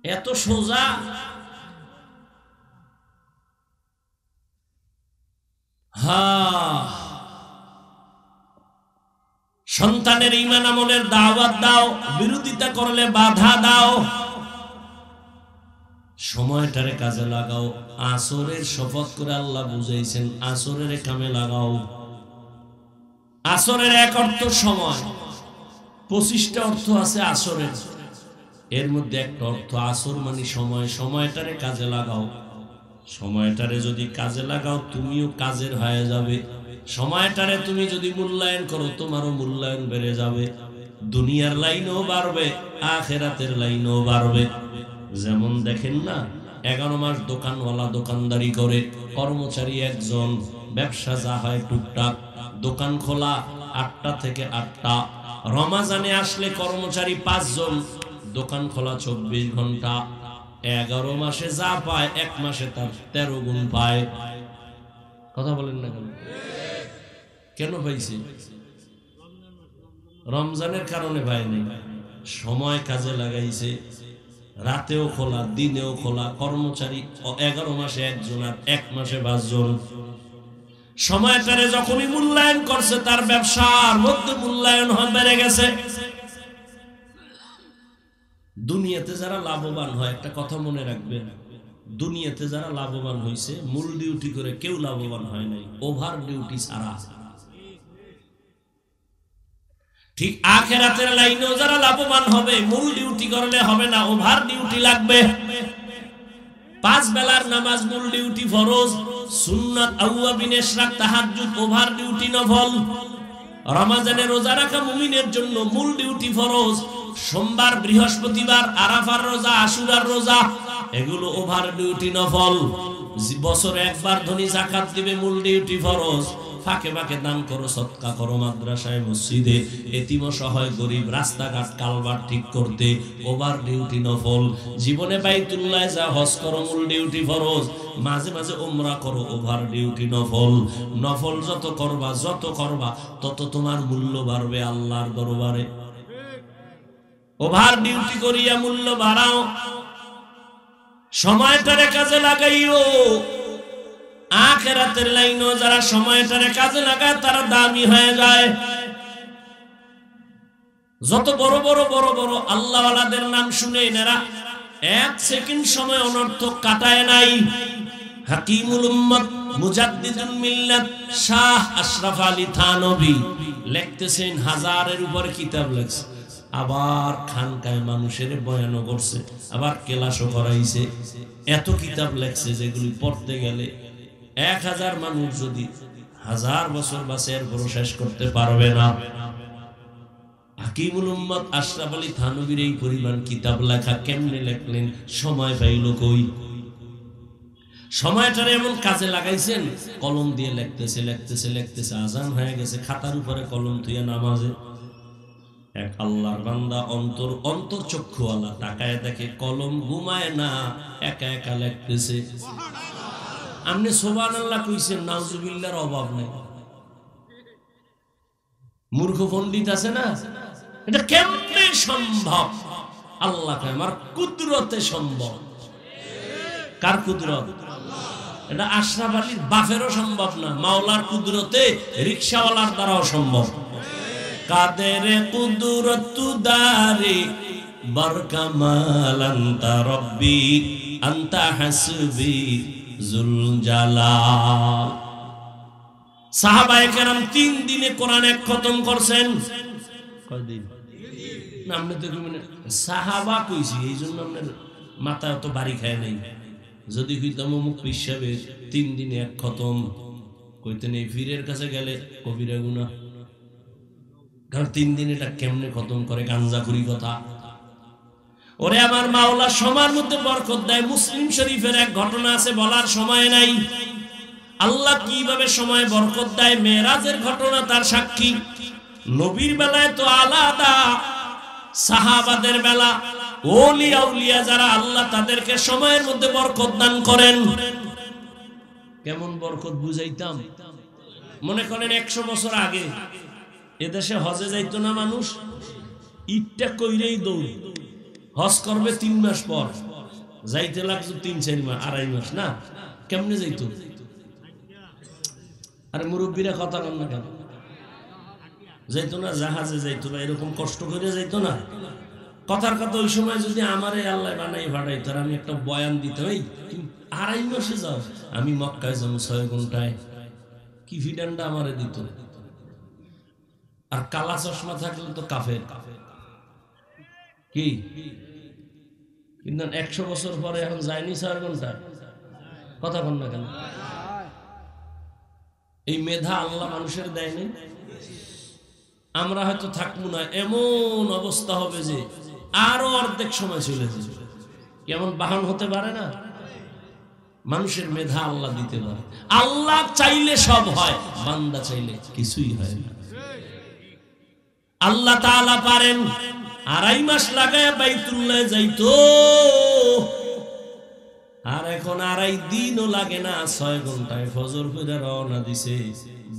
এত সোজা। সন্তানের ঈমান আমলের দাওয়াত দাও, বিরোধিতা করলে বাধা দাও, সময়টারে কাজে লাগাও। আসরের শপথ করে আল্লাহ বুঝাইছেন, আসরের কামে লাগাও। আসরের এক অর্থ সময়, 25টা অর্থ আছে আসরের, এর মধ্যে একটা অর্থ আসর মানে সময়। সময়টারে কাজে লাগাও। সময়টারে যদি কাজে লাগাও তুমিও কাজের হয়ে যাবে। সময়টারে তুমি যদি মূল্যায়ন করো তোমারও মূল্যায়ন বেড়ে যাবে। দুনিয়ার লাইনও বাড়বে, আখিরাতের লাইনও বাড়বে। যেমন দেখেন না, 11 মাস দোকানওয়ালা দোকানদারি করে, কর্মচারী একজন, ব্যবসা যা হয় টুকটাক, দোকান খোলা 8টা থেকে 8টা। রমাজানে আসলে কর্মচারী 5 জন, দোকান খোলা 24 ঘন্টা। 11 মাসে যা পায় 1 মাসে তার 13 গুণ পায়। কথা বলেন না কেন? কেন পাইছে? রমজানের কারণে ভাই নেই, সময় কাজে লাগাইছে। রাতেও খোলা, দিনেও খোলা, কর্মচারী 11 মাসে 1 জন আর 1 মাসে 5 জন। সময়টারে যখনই মূল্যায়ন করছে, তার ব্যবসার মধ্যে মূল্যায়ন বেড়ে গেছে। দুনিয়াতে যারা লাভবান হয়, একটা কথা মনে রাখবেন, দুনিয়াতে যারা লাভবান হয়েছে মূল ডিউটি করে কেউ লাভবান হয় নাই, ওভার ডিউটি ছাড়া। ঠিক আখিরাতের লাইনেও যারা লাভবান হবে, মূল ডিউটি করলে হবে না, ওভার ডিউটি লাগবে। 5 বেলার নামাজ মূল ডিউটি ফরজ, সুন্নাত আওয়াবিন ইশরাক তাহাজ্জুদ ওভার ডিউটি নফল। রমজানে রোজা রাখা মুমিনের জন্য মূল ডিউটি ফরজ। সোমবার, বৃহস্পতিবার, আরাফার রোজা, আশুরার রোজা, এগুলো ওভার ডিউটি নফল। বছরে একবার ধনী যাকাত দিবে, মূল ডিউটি ফরজ। ফাঁকে ফাঁকে দান করো, সদকা করো, মাদ্রাসায় মসজিদে এতিম অসহায় গরিব, রাস্তাঘাট কালভার্ট ঠিক করতে, ওভার ডিউটি নফল। জীবনে বাইতুল্লাহ যা, হজ করো, মূল ডিউটি ফরজ। মাঝে মাঝে উমরা করো, ওভার ডিউটি নফল। নফল যত করবা তত তোমার মূল্য বাড়বে আল্লাহর দরবারে। ওভার ডিউটি করিয়া মূল্য বাড়াও, সময়টারে কাজে লাগাইও। আখিরাতের লাইনও যারা সময়টারে কাজে লাগায় তারা দামি হয়ে যায়। যত বড় বড় আল্লাহওয়ালাদের নাম শুনে এনারা 1 সেকেন্ড সময় অনর্থক কাটায় নাই। হাকিমুল উম্মত, মুজাদ্দিদুল মিল্লাত শাহ আশরাফ আলী থানভী লিখতেছেন, 1000-এর উপরে কিতাব লেখছে। আবার খানকায় মানুষের বয়ানও করছে, আবার ক্লাসও করাইছে। এত কিতাব লেখছে যেগুলি পড়তে গেলে 1000 মানুষ যদি 1000 বছর বাঁচে এরপরও শেষ করতে পারবে না। হাকিমুল উম্মত আশরাফ আলী থানভীর এই পরিমাণ কিতাব লেখা কেমনে লেখলেন? সময় পাইল কই? সময়টারে এমন কাজে লাগাইছেন, কলম দিয়ে লিখতেছে লিখতেছে লিখতেছে, আজান হয়ে গেছে, খাতার উপরে কলম থুইয়া নামাজে। এক আল্লাহর বান্দা অন্তর চক্ষুওয়ালা তাকায় দেখে কলম ঘুমায় না, একা একা লিখতেছে। আপনি সুবহানাল্লাহ কইছেন, নাউজুবিল্লাহর অভাব নেই। মূর্খ পণ্ডিত আছে না, এটা কেমনে সম্ভব? আল্লাহ কয় আমার কুদরতে সম্ভব। কার কুদরত? এটা আশরাফ আলীর বাপেরও সম্ভব না, মাওলার কুদরতে রিকশাওয়ালার দ্বারাও সম্ভব। কাদের কুদরত দারে বরকামাল আনতা রব্বি আনতা হাসবি জুল জালাল। সাহাবায়ে কেরাম 3 দিনে কোরআন এক খতম করছেন। কয়দিন? না আপনি তো মানে সাহাবা কইছি, এই জন্য আপনার মাথা অত বাড়ি খায় নাই। যদি কইতাম অমুক পিসাবের 3 দিনে এক খতম, কইতেন এই পীরের কাছে গেলে কবিরা গুনাহ। কারণ 3 দিন এটা কেমনে খতম করে? গাঞ্জাখুরি কথা। ওরে আমার মাওলা সময়ের মধ্যে বরকত দেয়। মুসলিম শরীফের এক ঘটনা আছে, বলার সময় নাই। আল্লাহ কিভাবে সময় বরকত দেয়, মেরাজের ঘটনা তার সাক্ষী। নবীর বেলায় তো আলাদা, সাহাবাদের বেলা ওলিয়া উলিয়া যারা আল্লাহ তাদেরকে সময়ের মধ্যে বরকত দান করেন। কেমন বরকত বুঝাইতাম? মনে করেন 100 বছর আগে এদেশে হজে যাইতো না মানুষ, ইটটা কইরেই দৌড়। হজ করবে 3 মাস পর, যাইতে লাগতো 3-4 মাস, 2.5 মাস। না কেমনে যাইতো? আরে মুরব্বীরা কথা কন না কেন? যাইতো না, জাহাজে যাইতো না, এরকম কষ্ট করে যাইতো না। কথার কথা ওই সময় যদি আমারে আল্লাহ বানাই ভাড়াই, তার আমি একটা বয়ান দিতাম, এই 2.5 মাসে যাও, আমি মক্কায় যাবো 6 ঘন্টায়, কি ফিডান্ডা আমারে দিত। আর কালা চশমা থাকলে তো কাফের কি। কিন্তু 100 বছর পরে এখন যায়নি 6 ঘন্টা। কথা কন না কেন? এই মেধা আল্লাহ মানুষের দেয়নি। আমরা হয়তো থাকবো না, এমন অবস্থা হবে যে আরো অর্ধেক সময় চলে যাবে। কেমন বাহন হতে পারে না? মানুষের মেধা আল্লাহ দিতে পারে। আল্লাহ চাইলে সব হয়, বান্দা চাইলে কিছুই হয় না। আল্লাহ তাআলা পারেন 2.5 মাস লাগায় বাইতুল্লাহ যাইতো, আর এখন 2.5 দিনও লাগে না, 6 ঘন্টায় ফজর পড়ে রওনা দিছে,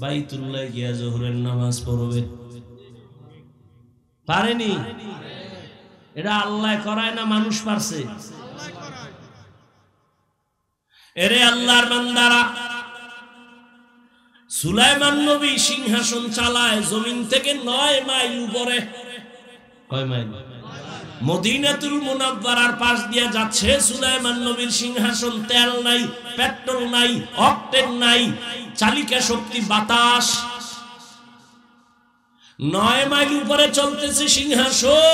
বাইতুল্লাহ গিয়া জোহরের নামাজ পড়বে। পারেনি? এটা আল্লাহ করায় না, মানুষ পারছে? এরে আল্লাহর বান্দারা, সুলাইমান নবী সিংহাসন চালায় জমিন থেকে 9 মাইল উপরে। কয় মাইল? মদিনাতুল মুনাওয়ারার পাশ দিয়ে যাচ্ছে সুলাইমান নবীর সিংহাসন। তেল নাই, পেট্রোল নাই, অকটেন নাই, চালিকা শক্তি বাতাস। 9 মাইল উপরে চলতেছে সিংহাসন।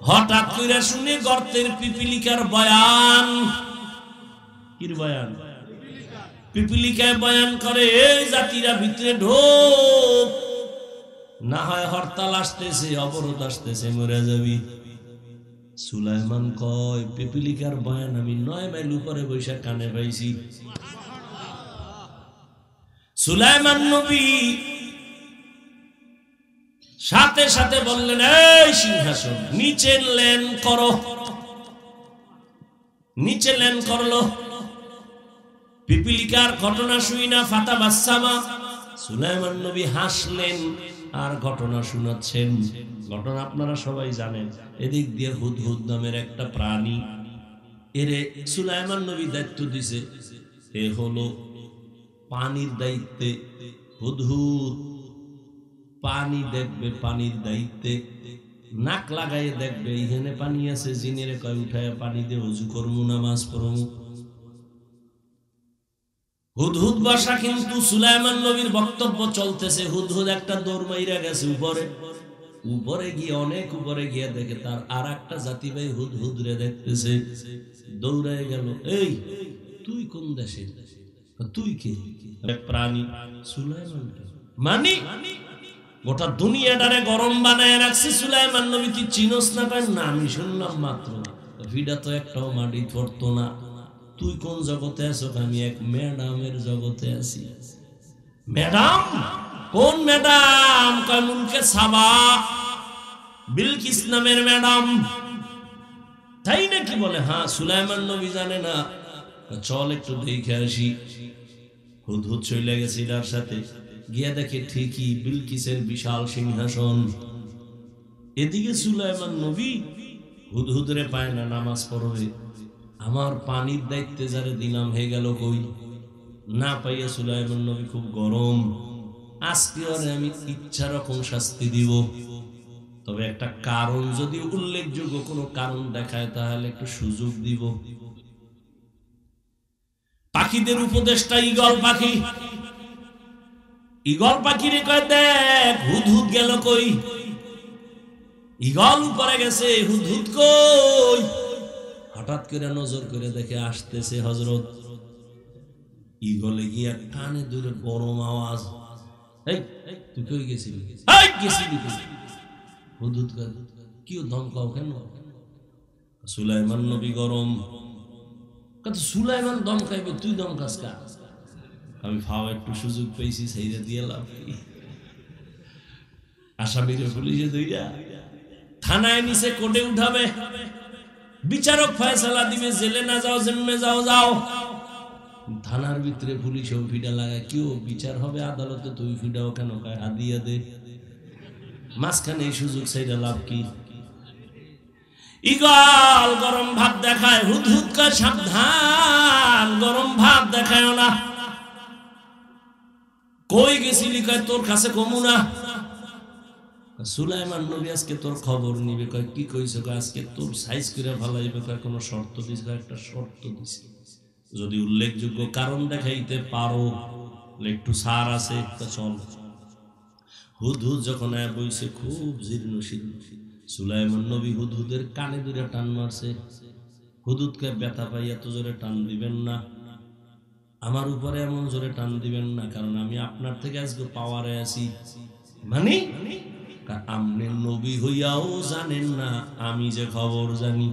হঠাৎ করে শুনে গর্তের পিপিলিকার বয়ান। কির বয়ান? পিপিলিকায় বয়ান করে, এই জাতিরা ভিতরে ঢোক, না হয় হরতাল আসতেছে, অবরোধ আসতেছে, মরে যাবি। সুলাইমান কয়, পিপিলিকার বয়ান আমি 9 মাইল উপরে বৈশা কানে পাইছি। সুলাইমান নবী সাথে সাথে বললেন, এই সিংহাসন নিচে লেন করো। নিচে লেন করলো। পিপিলিকার ঘটনা শুই না ফাতা বাসামা। সুলাইমান নবী হাসলেন আর ঘটনা শোনাচ্ছেন। ঘটনা আপনারা সবাই জানেন। এদিক দিয়ে হুদহুদ নামের একটা প্রাণী, এরে সুলাইমান নবী দায়িত্ব দিছে, এ হলো পানির দায়িত্বে। হুদহুদ পানি দেখবে, পানির দায়িত্বে নাক লাগাইয়ে দেখবে এইখানে পানি আছে, জিনেরে কয় উঠায় পানি দিয়ে ওযু করমু, নামাজ পড়মু। হুদহুদ বাসা কিন্তু সুলাইমান নবীর বক্তব্য চলতেছে। হুদহুদ একটা দৌড় মাইরা গেছে উপরে। উপরে গিয়ে অনেক উপরে গিয়ে দেখে তার আর একটা জাতি ভাই হুদহুদ রে দেখতেছে, দৌড়ায় গেল। এই তুই কোন দেশে? তুই কে? প্রাণী। সুলাইমান মানি গোটা দুনিয়াটারে গরম বানায় রাখছে সুলাইমান নবী। তুই চিনোস না? পাই না, আমি শুনলাম মাত্র। ভিডা তো একটাও মাটি ধরতো না। তুই কোন জগতে আছো? আমি এক ম্যাডামের জগতে আছি। ম্যাডাম? কোন ম্যাডাম? কয় মুলকে সাবা, বিলকিস নামের ম্যাডাম। তাই নাকি? বলে হ্যাঁ। সুলাইমান নবী জানে না? চল একটু দেখে আসি। হুদহুদ চলে গেছে তার সাথে, গিয়া দেখে ঠিকই বিলকিসের বিশাল সিংহাসন। এদিকে সুলাইমান নবী হুদহুদরে পায় না, নামাজ পড়বে। আমার পানির দায়িত্বে যারা দিলাম হয়ে গেল কই? না পাইয়া সুলাইমান নবী খুব গরম। আজকে ওরে আমি ইচ্ছা রকম শাস্তি দিব, তবে একটা কারণ যদি উল্লেখযোগ্য কোনো কারণ দেখায় তাহলে একটু সুযোগ দিব। পাখিদের উপদেশটা ঈগল পাখি। ঈগল পাখিরে কয় দেখ হুদহুদ গেল কই? ঈগল উপরে গেছে, হুদহুদ কই? হঠাৎ করে নজর করে দেখে আসতেছে হযরত। ঈগলে গিয়া কানে ধরে গরম আওয়াজ, এই তুই কই গেছিলি? এই গেছিলি কই? হুদহুদ কয় কি ধমকাও কেন? সুলাইমান নবী গরম। কত সুলাইমান ধমকাইবে, তুই ধমকাস কা? আমি ফাও একটু সুযোগ পেয়েছি, সেইটা দিয়ে লাভ কি? আসামিরে পুলিশে ধইরা থানায় নিচে কোর্টে উঠাবে, বিচারক ফয়সালা দিবে, জেলে না যাও জেমে যাও যাও। থানার ভিতরে পুলিশও ফিডা লাগায়, কেউ বিচার হবে আদালতে, তুই ফিডাও কেন? কয় হাদিয়া দে। মাঝখানে এই সুযোগ, সেইটা লাভ কি? ঈগল গরম ভাব দেখায়, হুদহুদ কয় সাবধান, গরম ভাব দেখায় না। কই গেছিলি? কয় তোর কাছে কমু না। সুলাইমান নবী আজকে তোর খবর নিবে। কয় কি কইছো? কয় আজকে তোর সাইজ করে ভালাইবে। কয় কোনো শর্ত দিস? একটা শর্ত দিছি, যদি উল্লেখযোগ্য কারণ দেখাইতে পারো একটু ছাড় আছে। চল। হুদহুদ যখন বইছে খুব জীর্ণশীল, সুলাইমান নবী হুদহুদের কানে ধরে টান মারছে। হুদহুদকে ব্যথা পাই, এত জোরে টান দিবেন না, আমার উপরে এমন জোরে টান দিবেন না, কারণ আমি আপনার থেকে আজকে পাওয়ারে আছি। মানে আপনি নবী হইয়াও জানেন না আমি যে খবর জানি,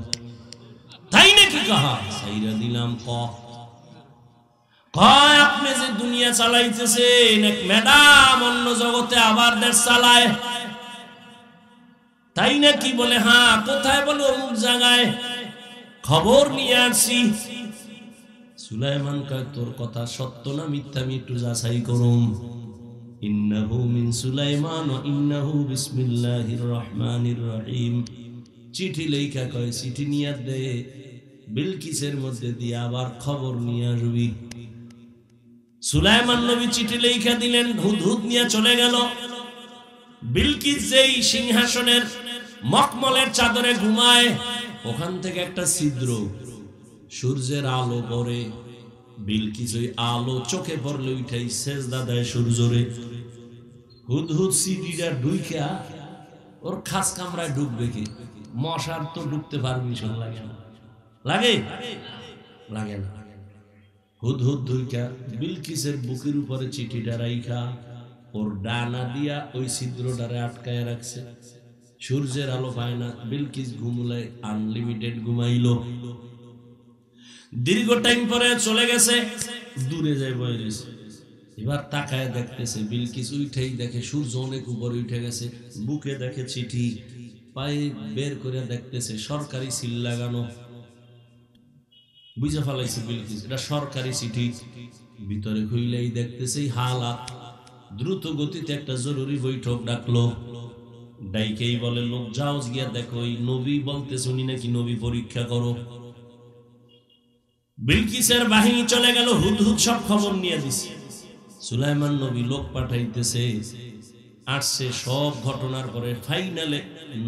তাই নাকি? কাহা সাইরা দিলাম। কয় আপনি যে দুনিয়া চালাইতেছেন, এক ম্যাডাম অন্য জগতে আবার দেশ চালায়, তাই নাকি? বলে হ্যাঁ। কোথায়? বলে অমুক জায়গায়, খবর নিয়ে আসছি। সুলাইমান কয় তোর কথা সত্য না মিথ্যা আমি একটু যাচাই করুম। ইন্নাহু মিন সুলাইমান ওয়া ইন্নাহু বিসমিল্লাহির রহমানির রহিম। চিঠি লেখা, কয় চিঠি নিয়ে দে, বিলকিসের মধ্যে দিয়ে আবার খবর নিয়ে আসবি। সুলাইমান নবী চিঠি লেখা দিলেন, হুদহুদ নিয়ে চলে গেল। বিলকিস যেই সিংহাসনের মখমলের চাদরে ঘুমায়, ওখান থেকে একটা ছিদ্র, সূর্যের আলো পড়ে। বিলকিস ওই আলো চোখে পড়লে উঠাই সেজদা দেয় সূর্যরে। হুদহুদ সিডিটা ঢুইকা ওর খাস কামরায় ঢুকবে কি? মশার তো ঢুকতে পারমিশন লাগে না। লাগে? লাগে না। হুদহুদ ঢুইকা বিলকিসের বুকের উপরে চিঠিটা রাইখা ওর ডানা দিয়া ওই ছিদ্রটারে আটকায় রাখছে। সূর্যের আলো পায় না। বিলকিস ঘুমলে আনলিমিটেড ঘুমাইল। দীর্ঘ টাইম পরে চলে গেছে, দূরে যায় বয়ে গেছে। এবার তাকায় দেখতেছে, বিলকিস উঠেই দেখে সূর্য অনেক উপরে উঠে গেছে। বুকে দেখে চিঠি, পায়ে বের করে দেখতেছে সরকারি সিল লাগানো। বুঝে ফেলাইছে বিলকিস এটা সরকারি চিঠি। ভিতরে খুইলেই দেখতেছে হালাত। দ্রুত গতিতে একটা জরুরি বৈঠক ডাকলো। ডাইকেই বলে লোক যাও গিয়া দেখো এই নবী বলতে শুনি নাকি নবী পরীক্ষা করো। বিলকিসের বাহিনী চলে গেল, হুদহুদ সব খবর নিয়ে দিছে। সুলাইমান নবী লোক পাঠাইতেছে, আসছে সব ঘটনার পরে ফাইনালে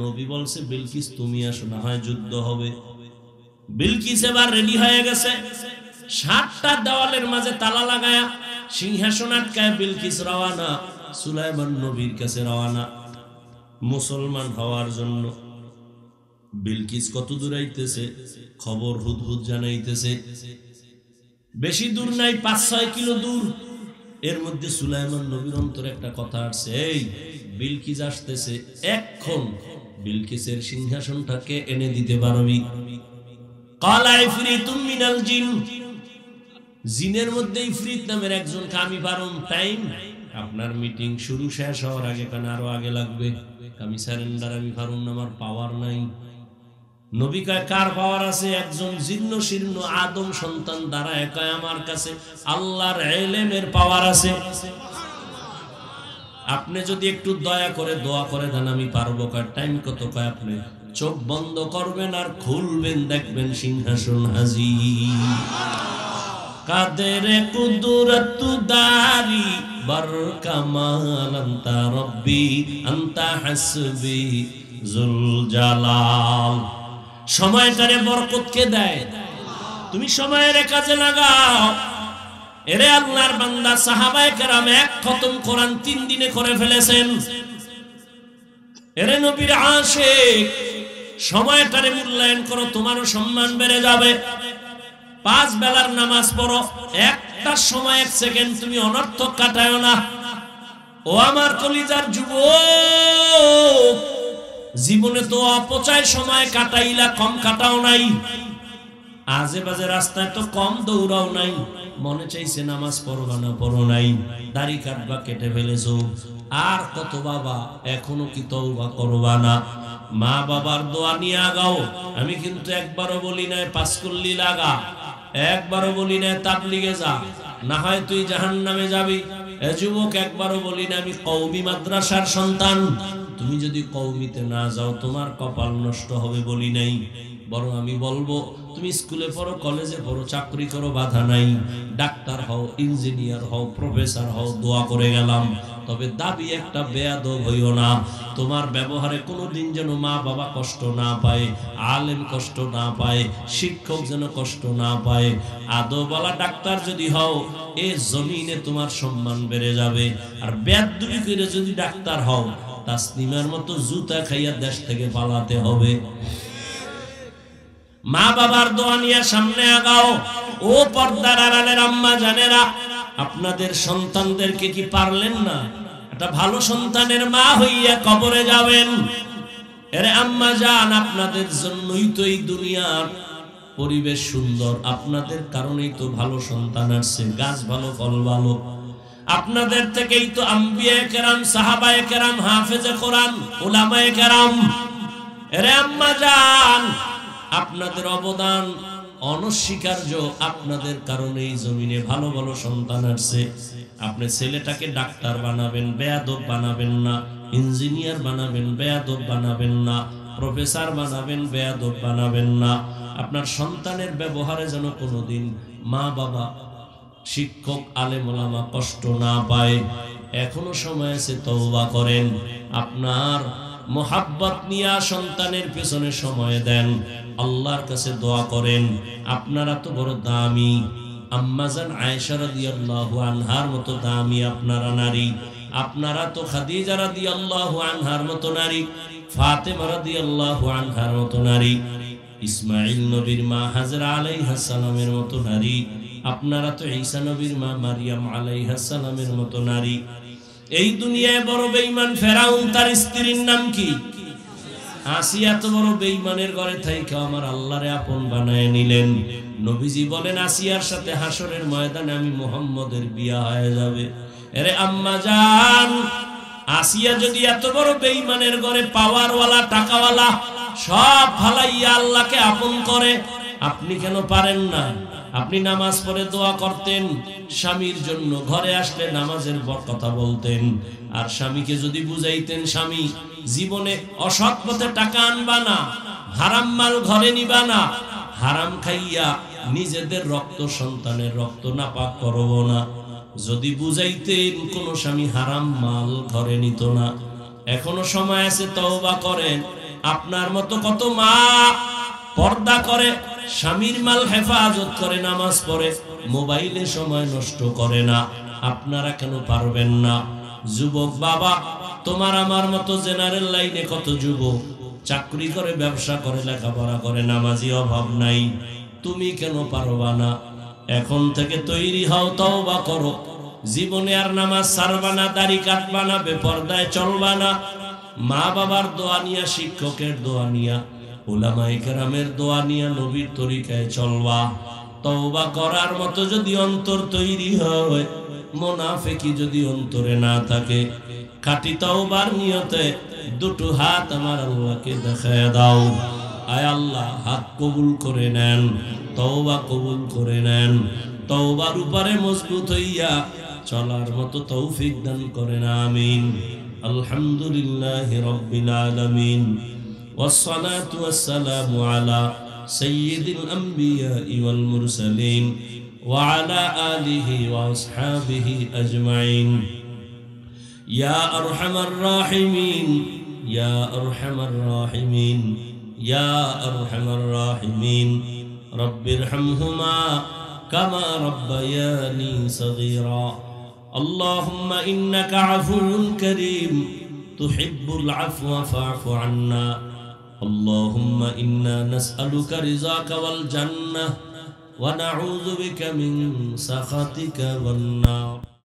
নবী বলছে বিলকিস তুমি আসো, না হয় যুদ্ধ হবে। বিলকিস এবার রেডি হয়ে গেছে, 7টা দেওয়ালের মাঝে তালা লাগায়া সিংহাসন আটকায় বিলকিস রওয়ানা সুলাইমান নবীর কাছে রওয়ানা মুসলমান হওয়ার জন্য। বিলকিস কত দূর আইতেছে খবর হুদহুদ জানাইতেছে। বেশি দূর নাই, 5-6 কিলো দূর। এর মধ্যে সুলাইমান নবীর অন্তরে একটা কথা আসছে, এই বিলকিস আসতেছে, এখন বিলকিসের সিংহাসনটাকে এনে দিতে পারবি। কালা ইফরিতুম মিনাল জিন, জিনের মধ্যে ইফরিত নামের একজনকে আমি পারুম টাইম আপনার মিটিং শুরু শেষ হওয়ার আগে কেন আরো আগে লাগবে, আমি সারেন্ডার, আমি পারুম না, আমার পাওয়ার নাই। নবী কয় কার পাওয়ার আছে? একজন জীর্ণ শীর্ণ আদম সন্তান দ্বারা কয় আমার কাছে আল্লাহর ইলমের পাওয়ার আছে। আপনি যদি একটু দয়া করে দোয়া করে দেন আমি পারবো। কয় টাইম কত? কয় আপনি চোখ বন্ধ করবেন আর খুলবেন, দেখবেন সিংহাসন হাজির। কাদের কুদরত দারি বর কামাল আনতা রব্বি আনতা হাসবি জুল জালাল। সময়টারে বরকত কে দেয়? তুমি সময়ের কাজে লাগাও। এরে আল্লাহর বান্দা, সাহাবায়ে কেরাম এক খতম কোরআন 3 দিনে করে ফেলেছেন। এরে নবীর আশিক, সময়টারে মূল্যায়ন করো, তোমারও সম্মান বেড়ে যাবে। 5 বেলার নামাজ পড়ো, একটা সময় 1 সেকেন্ড তুমি অনর্থক কাটায়ো না। ও আমার কলিজার যুবক, জীবনে তো অপচয় সময় কাটাইলা, কম কাটাও নাই। আজে বাজে রাস্তায় তো কম দৌড়াও নাই। মনে চাইছে নামাজ পড়বা না, পড়ো নাই। দাড়ি কাটবা, কেটে ফেলেছো। আর কত বাবা, এখনো কি তওবা করবা না? মা বাবার দোয়া নিয়ে আগাও। আমি কিন্তু একবারও বলি নাই পাঁচকুল্লি লাগা, একবারও বলি নাই তাবলিগে যা, না হয় তুই জাহান্নামে যাবি। এ যুবক, একবারও বলি না আমি কওমি মাদ্রাসার সন্তান, তুমি যদি কওমিতে না যাও তোমার কপাল নষ্ট হবে বলি নাই। বরং আমি বলবো তুমি স্কুলে পড়ো, কলেজে পড়ো, চাকরি করো, বাধা নাই। ডাক্তার হও, ইঞ্জিনিয়ার হও, প্রফেসর হও, দোয়া করে গেলাম। তবে দাবি একটা, বেয়াদব হইও না। তোমার ব্যবহারে কোনোদিন যেন মা বাবা কষ্ট না পায়, আলেম কষ্ট না পায়, শিক্ষক যেন কষ্ট না পায়। আদবওয়ালা ডাক্তার যদি হও, এ জমিনে তোমার সম্মান বেড়ে যাবে। আর বেয়াদবি করে যদি ডাক্তার হও, তাসনিমার মতো জুতা খাইয়া দেশ থেকে পালাতে হবে। মা বাবার দোয়া নিয়ে সামনে আগাও। ও পর্দার আড়ালের আম্মা জানেরা, আপনাদের সন্তানদেরকে কি পারলেন না একটা ভালো সন্তানের মা হইয়া কবরে যাবেন? এরে আম্মা জান, আপনাদের জন্যই তো এই দুনিয়ার পরিবেশ সুন্দর, আপনাদের কারণেই তো ভালো সন্তান আসছে, গাছ ভালো, ফল ভালো। আপনাদের থেকেই তো আম্বিয়ায়ে কেরাম, সাহাবায়ে কেরাম, হাফেজে কোরআন, উলামায়ে কেরাম। এরে আম্মা জান, আপনাদের অবদান অনস্বীকার্য। আপনাদের কারণে এই জমিনে ভালো ভালো সন্তান আসছে। আপনি ছেলেটাকে ডাক্তার বানাবেন, বেয়াদব বানাবেন না। ইঞ্জিনিয়ার বানাবেন, বেয়াদব বানাবেন না। প্রফেসর বানাবেন, বেয়াদব বানাবেন না। আপনার সন্তানের ব্যবহারে যেন কোনোদিন মা বাবা, শিক্ষক, আলেম ওলামা কষ্ট না পায়। এখনো সময় আছে, তওবা করেন। আপনার মোহাব্বত নিয়ে সন্তানের পেছনে সময় দেন, আল্লাহর কাছে দোয়া করেন। আপনারা তো বড় দামি। আম্মাজান আয়েশা রাদিয়াল্লাহু আনহার মতো দামি আপনারা নারী। আপনারা তো খাদিজা রাদিয়াল্লাহু আনহার মতো নারী, ফাতেমা রাদিয়াল্লাহু আনহার মতো নারী, ইসমাঈল নবীর মা হাজরা আলাইহিস সালামের মতো নারী। আপনারা তো ঈসা নবীর মা মারিয়াম আলাইহিস সালামের মতো নারী। এই দুনিয়ায় বড় বেঈমান ফেরাউন, তার স্ত্রীর নাম কি? আসিয়া। তো বড় বেঈমানের ঘরে থেকে আমার আল্লাহরে আপন বানায় নিলেন। নবীজি বলেন আসিয়ার সাথে হাসরের ময়দানে আমি মুহাম্মদের বিয়া হয়ে যাবে। আরে আম্মা জান, আসিয়া যদি এত বড় বেঈমানের ঘরে পাওয়ারওয়ালা, টাকাওয়ালা সব ফালাইয়া আল্লাহকে আপন করে, আপনি কেন পারেন না? আপনি নামাজ পড়ে দোয়া করতেন, স্বামীর জন্য ঘরে আসলে নামাজের কথা বলতেন। আর স্বামীকে যদি বুঝাইতেন, স্বামী জীবনে অসৎ পথে টাকা আনবা না, হারাম মাল ঘরে নিবা না, হারাম খাইয়া নিজেদের রক্ত, সন্তানের রক্ত নাপাক করব না, যদি বুঝাইতেন, কোন স্বামী হারাম মাল ঘরে নিত না। এখনো সময় আছে, তওবা করেন। আপনার মতো কত মা পর্দা করে, স্বামীর মাল হেফাজত করে, নামাজ পড়ে, মোবাইলে সময় নষ্ট করে না। আপনারা কেন পারবেন না? যুবক বাবা, তোমার আমার মতো জেনারেল লাইনে কত যুবক চাকরি করে, ব্যবসা করে, লেখাপড়া করে, নামাজি অভাব নাই। তুমি কেন পারবা না? এখন থেকে তৈরি হও, তওবা করো। জীবনে আর নামাজ ছাড়বা না, দাড়ি কাটবা না, বেপরদায় চলবা না। মা বাবার দোয়া নিয়া, শিক্ষকের দোয়া নিয়া, উলামায়ে কেরামের দোয়া নিয়া নবীর তরিকায় চলবা। তওবা করার মতো যদি অন্তর তৈরি হয়, মুনাফিকি যদি অন্তরে না থাকে, খাঁটি তওবার নিয়তে দুটো হাত আমার আল্লাহকে দেখায় দাও। আয় আল্লাহ, হাত কবুল করে নেন, তওবা কবুল করে নেন, তওবার উপরে মজবুত হইয়া চলার মতো তৌফিক দান করেন, আমিন। আলহামদুলিল্লাহি রাব্বিল আলামিন, والصلاة والسلام على سيد الأنبياء والمرسلين وعلى آله وأصحابه أجمعين. يا أرحم الراحمين، يا أرحم الراحمين، يا أرحم الراحمين، رب ارحمهما كما ربياني صغيرا. اللهم إنك عفو كريم تحب العفو فاعف عنا. اللهم إنا نسألك رضاك والجنة ونعوذ بك من سخطك والنار.